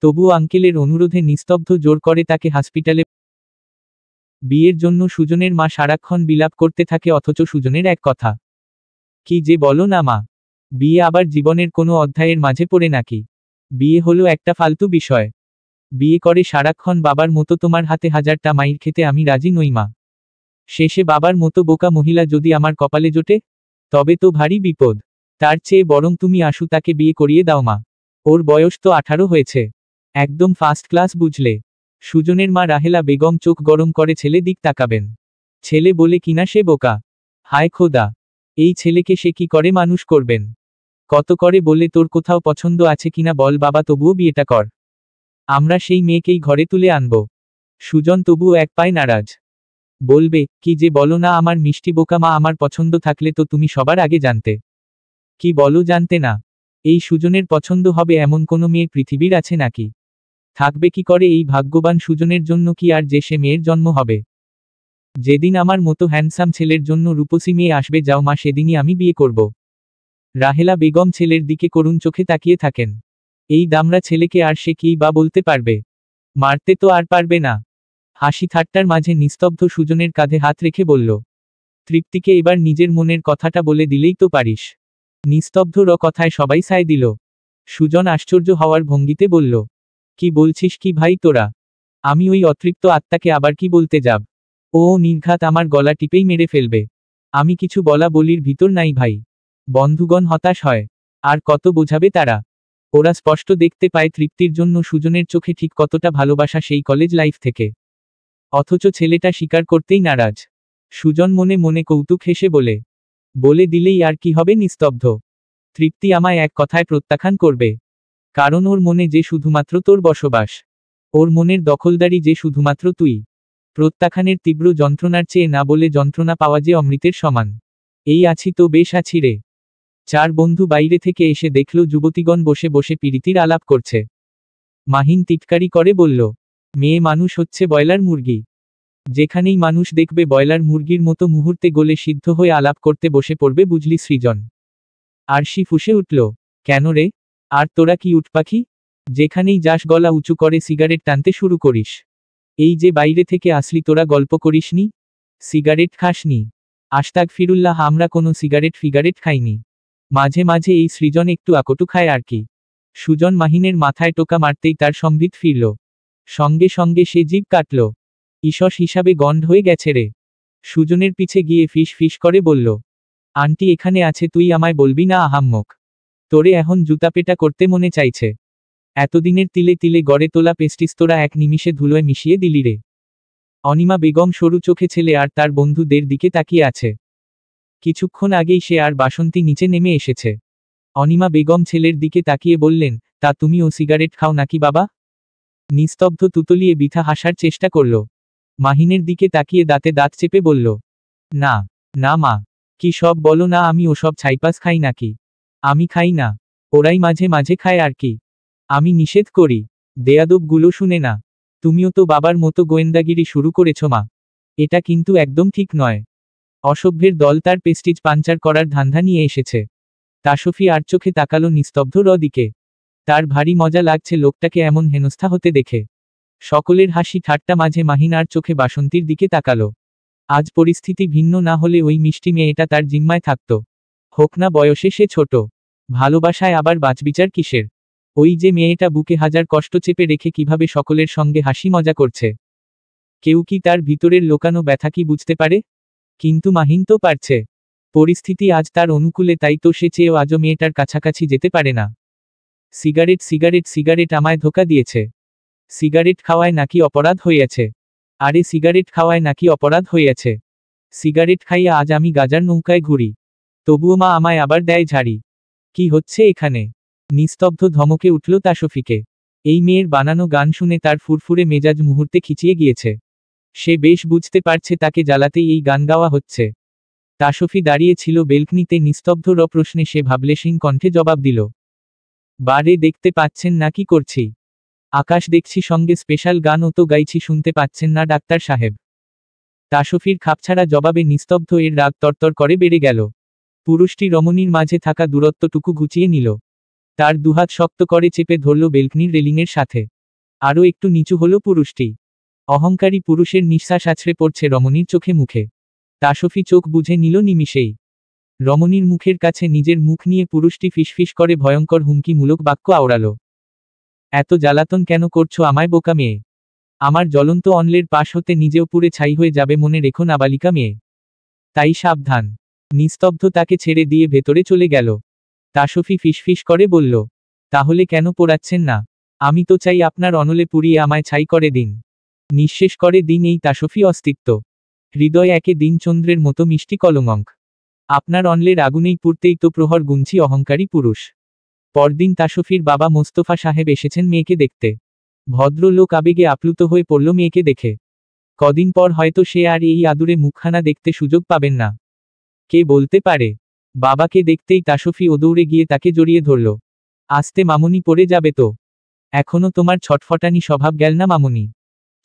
Speaker 1: তবুও আঙ্কেলের অনুরোধে নিস্তব্ধ জোর করে তাকে হসপিটালে বিয়ের জন্য। সুজনের মা সারাক্ষণ বিলাপ করতে থাকে, অথচ সুজনের এক কথা। কি যে বলো না মা, বিয়ে আবার জীবনের কোনো অধ্যায়ের মাঝে পড়ে নাকি? বিয়ে হলো একটা ফালতু বিষয়। বিয়ে করে সারাক্ষণ বাবার মতো তোমার হাতে হাজারটা মাইর খেতে আমি রাজি নই মা। শেষে বাবার মতো বোকা মহিলা যদি আমার কপালে জোটে, তবে তো ভারী বিপদ। তার চেয়ে বরং তুমি আশু তাকে বিয়ে করিয়ে দাও মা। ওর বয়স তো 18 হয়েছে। একদম ফার্স্ট ক্লাস বুঝলে। সুজনের মা রাহেলা বেগম চোখ গরম করে ছেলে দিক তাকাবেন। ছেলে বলে কিনা সে বোকা। হায় খোদা, এই ছেলেকে সে কি করে মানুষ করবেন? কত করে বলে তোর কোথাও পছন্দ আছে কিনা বল বাবা, তবুও বিয়েটা কর। আমরা সেই মেয়েকেই ঘরে তুলে আনব। সুজন তবুও এক পায়ে নারাজ। বলবে, কি যে বলো না আমার মিষ্টি বোকা মা, আমার পছন্দ থাকলে তো তুমি সবার আগে জানতে। কি বলো জানতে না? এই সুজনের পছন্দ হবে এমন কোনো মেয়ে পৃথিবীর আছে নাকি? থাকবে কি করে? এই ভাগ্যবান সুজনের জন্য কি আর যে সে মেয়ের জন্ম হবে? যেদিন আমার মতো হ্যান্ডসাম ছেলের জন্য রূপসী মেয়ে আসবে যাও মা, সেদিনই আমি বিয়ে করব। রাহেলা বেগম ছেলের দিকে করুণ চোখে তাকিয়ে থাকেন। এই দামড়া ছেলেকে আর সে কী বা বলতে পারবে? মারতে তো আর পারবে না। হাসি ঠাট্টার মাঝে নিস্তব্ধ সুজনের কাঁধে হাত রেখে বলল, তৃপ্তিকে এবার নিজের মনের কথাটা বলে দিলেই তো পারিস। নিস্তব্ধ কথায় সবাই সায় দিল। সুজন আশ্চর্য হওয়ার ভঙ্গিতে বলল, কি বলছিস কি ভাই তোরা? আমি ওই অতৃপ্ত আত্মাকে আবার কি বলতে যাব? ও নির্ঘাত আমার গলা টিপেই মেরে ফেলবে। আমি কিছু বলা বলির ভিতর নাই ভাই। বন্ধুগণ হতাশ হয়। আর কত বোঝাবে তারা? ওরা স্পষ্ট দেখতে পায় তৃপ্তির জন্য সুজনের চোখে ঠিক কতটা ভালোবাসা সেই কলেজ লাইফ থেকে। অথচ ছেলেটা স্বীকার করতেই নারাজ। সুজন মনে মনে কৌতুক হেসে বলে দিলেই আর কি হবে? নিস্তব্ধ। তৃপ্তি আমায় এক কথায় প্রত্যাখ্যান করবে। কারণ ওর মনে যে শুধুমাত্র তোর বসবাস। ওর মনের দখলদারি যে শুধুমাত্র তুই। প্রত্যাখ্যানের তীব্র যন্ত্রণার চেয়ে না বলে যন্ত্রণা পাওয়া যে অমৃতের সমান। এই আছি তো বেশ আছি রে। চার বন্ধু বাইরে থেকে এসে দেখল যুবতীগণ বসে বসে পিরিতির আলাপ করছে। মাহিন টিটকারি করে বলল, মেয়ে মানুষ হচ্ছে ব্রয়লার মুরগি। যেখানেই মানুষ দেখবে ব্রয়লার মুরগির মতো মুহূর্তে গলে সিদ্ধ হয়ে আলাপ করতে বসে পড়বে বুঝলি সৃজন। আরশি ফুঁসে উঠল, কেন রে? আর তোরা কি উটপাখি? যেখানেই যাস গলা উঁচু করে সিগারেট টানতে শুরু করিস। এই যে বাইরে থেকে আসলি তোরা গল্প করিসনি? সিগারেট খাসনি? আস্তাগফিরুল্লাহ, আমরা কোনো সিগারেট ফিগারেট খাইনি। মাঝে মাঝে এই সৃজন একটু আকটু খায় আর কি। সুজন মাহিনের মাথায় টোকা মারতেই তার সম্বিত ফিরল। সঙ্গে সঙ্গে সে জিভ কাটল। ঈষৎ হিসাবে গন্ড হয়ে গেছে রে। সুজনের পিছে গিয়ে ফিস ফিস করে বলল, আন্টি এখানে আছে, তুই আমায় বলবি না আহাম্মক? তোরে এখন জুতাপেটা করতে মনে চাইছে। এতদিনের তিলে তিলে গড়ে তোলা পেস্টিস তোরা এক নিমিষে ধুলোয় মিশিয়ে দিলি রে। অনিমা বেগম সরু চোখে ছেলে আর তার বন্ধুদের দিকে তাকিয়ে আছে। কিছুক্ষণ আগেই সে আর বাসন্তী নিচে নেমে এসেছে। অনিমা বেগম ছেলের দিকে তাকিয়ে বললেন, তা তুমিও সিগারেট খাও নাকি বাবা? নিস্তব্ধ তুতলিয়ে বিথা হাসার চেষ্টা করল। মাহিনের দিকে তাকিয়ে দাঁতে দাঁত চেপে বলল, না না মা, কি সব বলো না, আমি ওসব ছাইপাস খাই নাকি? আমি খাই না। ওরাই মাঝে মাঝে খায় আর কি। আমি নিষেধ করি। দেয়াদবগুলো শুনে না। তুমিও তো বাবার মতো গোয়েন্দাগিরি শুরু করেছ মা। এটা কিন্তু একদম ঠিক নয়। অসভ্যের দল তার পেস্টিজ পাঞ্চার করার ধান্ধা নিয়ে এসেছে। তাসফি আর চোখে তাকালো নিস্তব্ধ দিকে। তার ভারী মজা লাগছে লোকটাকে এমন হেনস্থা হতে দেখে। সকলের হাসি ঠাট্টা মাঝে মাহিন আর চোখে বাসন্তীর দিকে তাকালো। আজ পরিস্থিতি ভিন্ন না হলে ওই মিষ্টি মেয়েটা তার জিম্মায় থাকত। হোক না বয়সে সে ছোট। ভালোবাসায় আবার বাছবিচার কিসের? ওই যে মেয়েটা বুকে হাজার কষ্ট চেপে রেখে কিভাবে সকলের সঙ্গে হাসি মজা করছে। কেউ কি তার ভিতরের লোকানো ব্যথা কি বুঝতে পারে? কিন্তু মাহিন তো পারছে। পরিস্থিতি আজ তার অনুকূলে, তাই তো সে চেয়েও আজও মেয়েটার কাছাকাছি যেতে পারে না। সিগারেট সিগারেট সিগারেট আমায় ধোঁকা দিয়েছে। সিগারেট খাওয়ায় নাকি অপরাধ হইয়াছে? আরে সিগারেট খাওয়ায় নাকি অপরাধ হইয়াছে? সিগারেট খাইয়া আজ আমি গাজার নৌকায় ঘুরি, তবুও মা আমায় আবার দেয় ঝাড়ি। কি হচ্ছে এখানে? নিস্তব্ধ ধমকে উঠল তাসফিকে। এই মেয়ের বানানো গান শুনে তার ফুরফুরে মেজাজ মুহূর্তে খিচিয়ে গিয়েছে। সে বেশ বুঝতে পারছে তাকে জ্বালাতেই এই গান গাওয়া হচ্ছে। তাসফি দাঁড়িয়ে ছিল বেলকনিতে, নিস্তব্ধ প্রশ্নে সে ভাবলেশীন কণ্ঠে জবাব দিল, বারে দেখতে পাচ্ছেন না কি করছি? আকাশ দেখছি, সঙ্গে স্পেশাল গানও তো গাইছি, শুনতে পাচ্ছেন না ডাক্তার সাহেব? তাসফির খাপছাড়া জবাবে নিস্তব্ধ এর রাগ তরতর করে বেড়ে গেল। পুরুষটি রমণীর মাঝে থাকা দূরত্বটুকু ঘুচিয়ে নিল। তার দুহাত শক্ত করে চেপে ধরল বেলকনির রেলিংয়ের সাথে। আরও একটু নিচু হল পুরুষটি। অহংকারী পুরুষের নিঃশ্বাস আছড়ে পড়ছে রমণীর চোখে মুখে। তাসফি চোখ বুঝে নিল নিমিষেই। রমণীর মুখের কাছে নিজের মুখ নিয়ে পুরুষটি ফিসফিস করে ভয়ঙ্কর হুমকিমূলক বাক্য আওড়াল। এত জ্বালাতন কেন করছো আমায়, বোকা মেয়ে? আমার জ্বলন্ত অনলের পাশ হতে নিজেও পুড়ে ছাই হয়ে যাবে, মনে রেখো নাবালিকা মেয়ে। তাই সাবধান। নিস্তব্ধ তাকে ছেড়ে দিয়ে ভেতরে চলে গেল। তাসফি ফিসফিস করে বলল, তাহলে কেন পোড়াচ্ছেন না? আমি তো চাই আপনার অনলে পুড়িয়ে আমায় ছাই করে দিন, নিঃশেষ করে দিন এই তাসফি অস্তিত্ব। হৃদয় একে দিন চন্দ্রের মতো মিষ্টি কলঙ্ক। আপনার অনলের আগুনেই পুড়তেই তো প্রহর গুনছি অহংকারী পুরুষ। পরদিন তাসফির বাবা মোস্তফা সাহেব এসেছেন মেয়েকে দেখতে। ভদ্রলোক আবেগে আপ্লুত হয়ে পড়ল মেয়েকে দেখে। কদিন পর হয়তো সে আর এই আদুরে মুখখানা দেখতে সুযোগ পাবেন না। কে বলতে পারে? বাবাকে দেখতেই তাসফি দৌড়ে গিয়ে তাকে জড়িয়ে ধরল। আস্তে মামুনি, পড়ে যাবে তো। এখনো তোমার ছটফটানি স্বভাব গেল না মামুনি?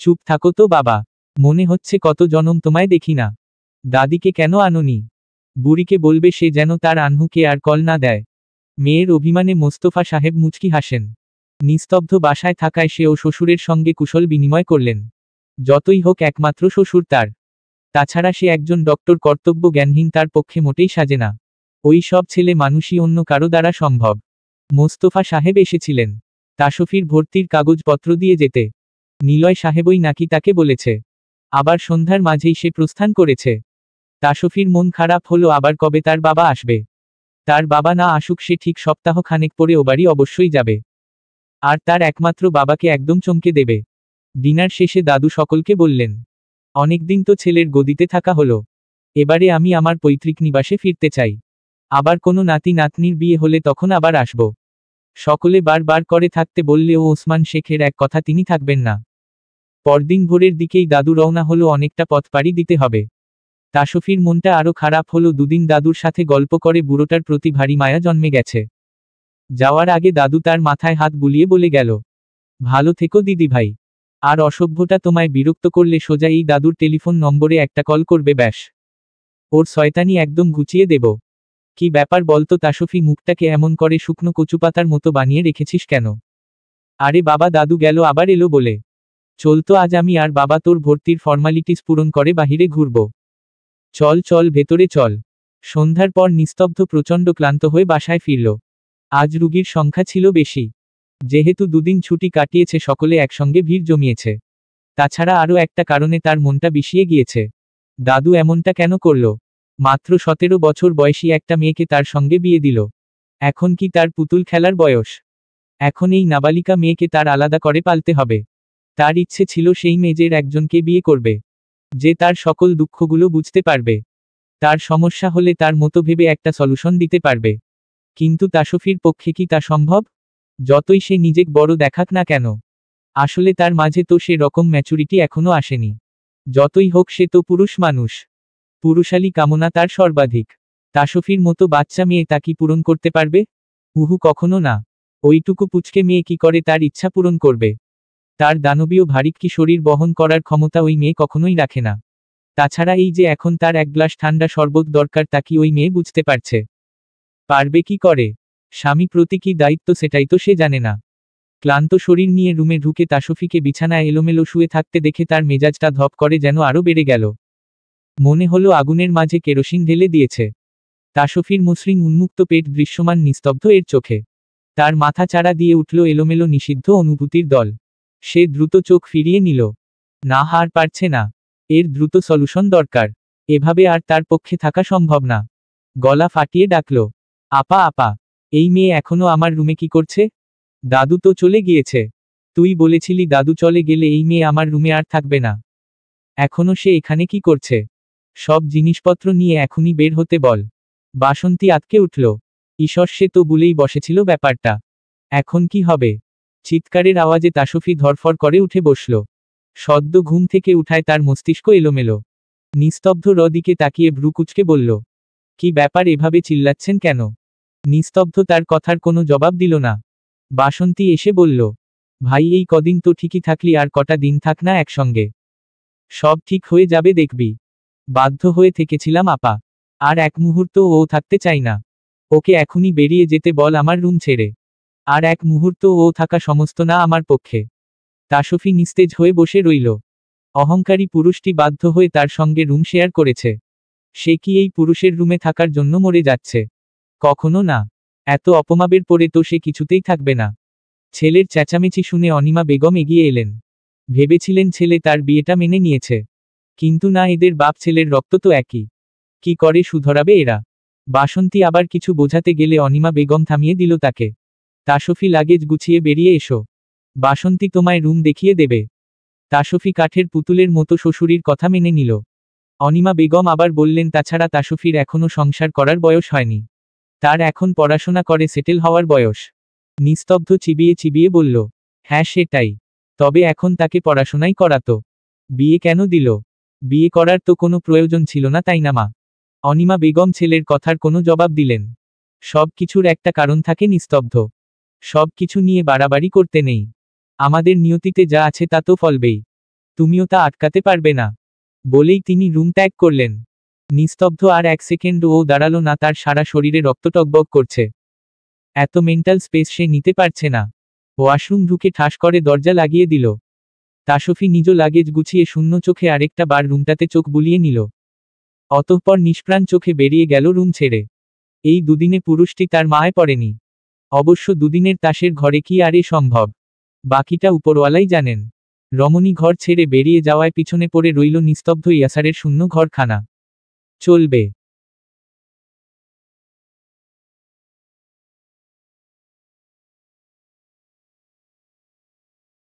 Speaker 1: চুপ থাকো তো বাবা, মনে হচ্ছে কত জনম তোমায় দেখি না। দাদিকে কেন আনোনি? বুড়িকে বলবে সে যেন তার আনহুকে আর কল না দেয়। মেয়ের অভিমানে মোস্তফা সাহেব মুচকি হাসেন। নিস্তব্ধ বাসায় থাকায় সে ও শ্বশুরের সঙ্গে কুশল বিনিময় করলেন। যতই হোক একমাত্র শ্বশুর তার। তাছাড়া সে একজন ডক্টর, কর্তব্য জ্ঞানহীন তার পক্ষে মোটেই সাজে না। ওই সব ছেলে মানুষই অন্য কারো দ্বারা সম্ভব। মোস্তফা সাহেব এসেছিলেন তাসফির ভর্তির কাগজপত্র দিয়ে যেতে। নিলয় সাহেবই নাকি তাকে বলেছে। আবার সন্ধ্যার মাঝেই সে প্রস্থান করেছে। তাসফির মন খারাপ হলো, আবার কবে তার বাবা আসবে। তার বাবা না আসুক, সে ঠিক সপ্তাহ খানেক পরে ও বাড়ি অবশ্যই যাবে। আর তার একমাত্র বাবাকে একদম চমকে দেবে। ডিনার শেষে দাদু সকলকে বললেন, অনেকদিন তো ছেলের গদিতে থাকা হলো, এবারে আমি আমার পৈতৃক নিবাসে ফিরতে চাই। আবার কোনো নাতি নাতনির বিয়ে হলে তখন আবার আসব। সকলে বারবার করে থাকতে বললেও ওসমান শেখের এক কথা, তিনি থাকবেন না। পরদিন ভোরের দিকেই দাদু রওনা হলো, অনেকটা পথ পাড়ি দিতে হবে। তাসফির মনটা আরো খারাপ হলো। দুদিন দাদুর সাথে গল্প করে বুড়োটার প্রতি ভারী মায়া জন্মে গেছে। যাওয়ার আগে দাদু তার মাথায় হাত বুলিয়ে বলে গেল, ভালো থেকো দিদি ভাই। আর অসভ্যটা তোমায় বিরক্ত করলে সোজা এই দাদুর টেলিফোন নম্বরে একটা কল করবে, ব্যাস। ওর শয়তানি একদম ঘুচিয়ে দেব। কি ব্যাপার বলতো তাসফি, মুখটাকে এমন করে শুকনো কচুপাতার মতো বানিয়ে রেখেছিস কেন? আরে বাবা, দাদু গেল আবার এলো বলে। চলতো আজ আমি আর বাবা তোর ভর্তির ফর্মালিটিস পূরণ করে বাহিরে ঘুরব। চল চল ভেতরে চল। সন্ধ্যার পর নিস্তব্ধ প্রচণ্ড ক্লান্ত হয়ে বাসায় ফিরল। আজ রুগীর সংখ্যা ছিল বেশি। যেহেতু দুদিন ছুটি কাটিয়েছে, সকলে একসঙ্গে ভিড় জমিয়েছে। তাছাড়া আরও একটা কারণে তার মনটা বিষিয়ে গিয়েছে। দাদু এমনটা কেন করল? মাত্র 17 বছর বয়সী একটা মেয়েকে তার সঙ্গে বিয়ে দিল। এখন কি তার পুতুল খেলার বয়স? এখন এই নাবালিকা মেয়েকে তার আলাদা করে পালতে হবে। তার ইচ্ছে ছিল সেই মেয়েদের একজনকে বিয়ে করবে, যে তার সকল দুঃখগুলো বুঝতে পারবে, তার সমস্যা হলে তার মতো ভেবে একটা সলিউশন দিতে পারবে। কিন্তু তাসফির পক্ষে কি তা সম্ভব? যতই সে নিজেকে বড় দেখাক না কেন, আসলে তার মাঝে তো সে রকম ম্যাচুরিটি এখনো আসেনি। যতই হোক সে তো পুরুষ মানুষ, পুরুষালী কামনা তার সর্বাধিক। তাসফির মতো বাচ্চা মেয়ে তা কি পূরণ করতে পারবে? উহু, কখনো না। ওইটুকু পুচকে মেয়ে কি করে তার ইচ্ছা পূরণ করবে? তার দানবীয় ভারিক্কি শরীর বহন করার ক্ষমতা ওই মেয়ে কখনোই রাখে না। তাছাড়া এই যে এখন তার এক গ্লাস ঠান্ডা শরবত দরকার, তা কি ওই মেয়ে বুঝতে পারছে? পারবে কি করে? স্বামী প্রতি কি দায়িত্ব সেটাই তো সে জানে না। ক্লান্ত শরীর নিয়ে রুমে ঢুকে তাসফিকে বিছানায় এলোমেলো শুয়ে থাকতে দেখে তার মেজাজটা ধপ করে যেন আরো বেড়ে গেল। মনে হলো আগুনের মাঝে কেরোসিন ঢেলে দিয়েছে। তাসফির মসৃণ উন্মুক্ত পেট দৃশ্যমান নিস্তব্ধ এর চোখে। তার মাথা চাড়া দিয়ে উঠল এলোমেলো নিষিদ্ধ অনুভূতির দল। সে দ্রুত চোখ ফিরিয়ে নিল। না, হার পারছে না। এর দ্রুত সলিউশন দরকার। এভাবে আর তার পক্ষে থাকা সম্ভব না। গলা ফাটিয়ে ডাকল, আপা আপা। এই মেয়ে এখনো আমার রুমে কি করছে? দাদু তো চলে গিয়েছে। তুই বলেছিলি দাদু চলে গেলে এই মেয়ে আমার রুমে আর থাকবে না। এখনো সে এখানে কি করছে? সব জিনিসপত্র নিয়ে এখনই বের হতে বল। বাসন্তী আঁতকে উঠল। ঈশ্বর, সে তো ভুলেই বসেছিল ব্যাপারটা। এখন কি হবে? চিৎকারের আওয়াজে তাসফি ধরফর করে উঠে বসল। সদ্য ঘুম থেকে উঠায় তার মস্তিষ্ক এলোমেলো। নিস্তব্ধ দিকে তাকিয়ে ভ্রু কুঁচকে বলল, কি ব্যাপার, এভাবে চিল্লাচ্ছেন কেন? নিস্তব্ধ তার কথার কোনো জবাব দিল না। বাসন্তী এসে বলল, ভাই এই কদিন তো ঠিকই থাকলি, আর কটা দিন থাক না একসঙ্গে। সব ঠিক হয়ে যাবে দেখবি। বাধ্য হয়ে থেকেছিলাম আপা, আর এক মুহূর্ত ও থাকতে চাই না। ওকে এখনই বেরিয়ে যেতে বল আমার রুম ছেড়ে। আর এক মুহূর্ত ও থাকা সমস্ত না আমার পক্ষে। তাসফি নিস্তেজ হয়ে বসে রইল। অহংকারী পুরুষটি বাধ্য হয়ে তার সঙ্গে রুম শেয়ার করেছে। সে কি এই পুরুষের রুমে থাকার জন্য মরে যাচ্ছে? কখনো না। এত অপমানের পরে তো সে কিছুতেই থাকবে না। ছেলের চেঁচামেচি শুনে অনিমা বেগম এগিয়ে এলেন। ভেবেছিলেন ছেলে তার বিয়েটা মেনে নিয়েছে, কিন্তু না, এদের বাপ ছেলের রক্ত তো একই। কি করে শুধরাবে এরা? বাসন্তী আবার কিছু বোঝাতে গেলে অনিমা বেগম থামিয়ে দিল তাকে। তাসফি, লাগেজ গুছিয়ে বেরিয়ে এসো। বাসন্তী তোমায় রুম দেখিয়ে দেবে। তাসফি কাঠের পুতুলের মতো শ্বশুরির কথা মেনে নিল। অনিমা বেগম আবার বললেন, তাছাড়া তাসফির এখনো সংসার করার বয়স হয়নি। তার এখন পড়াশোনা করে সেটেল হওয়ার বয়স। নিস্তব্ধ চিবিয়ে চিবিয়ে বলল, হ্যাঁ সেটাই। তবে এখন তাকে পড়াশোনাই করাতো। বিয়ে কেন দিল? বিয়ে করার তো কোনো প্রয়োজন ছিল না, তাই না মা? অনিমা বেগম ছেলের কথার কোনো জবাব দিলেন। সব কিছুর একটা কারণ থাকে। নিস্তব্ধ। সব কিছু নিয়ে বাড়াবাড়ি করতে নেই। আমাদের নিয়তিতে যা আছে তা তো ফলবেই। তুমিও তা আটকাতে পারবে না। বলেই তিনি রুম ত্যাগ করলেন। নিস্তব্ধ আর এক সেকেন্ড ও দাঁড়ালো না। তার সারা শরীরে রক্ত টকবক করছে। এত মেন্টাল স্পেস সে নিতে পারছে না। ওয়াশরুম ঢুকে ঠাস করে দরজা লাগিয়ে দিল। তাসফি নিজ লাগেজ গুছিয়ে শূন্য চোখে আরেকটা বার রুমটাতে চোখ বুলিয়ে নিল। অতঃপর নিষ্প্রাণ চোখে বেরিয়ে গেল রুম ছেড়ে। এই দুদিনে পুরুষটি তার মায় পড়েনি। অবশ্য দুদিনের তাসের ঘরে কি আর এ সম্ভব? বাকিটা উপরওয়ালাই জানেন। রমণী ঘর ছেড়ে বেরিয়ে যাওয়ায় পিছনে পড়ে রইল নিস্তব্ধ ইয়াসারের শূন্য ঘরখানা। চলবে।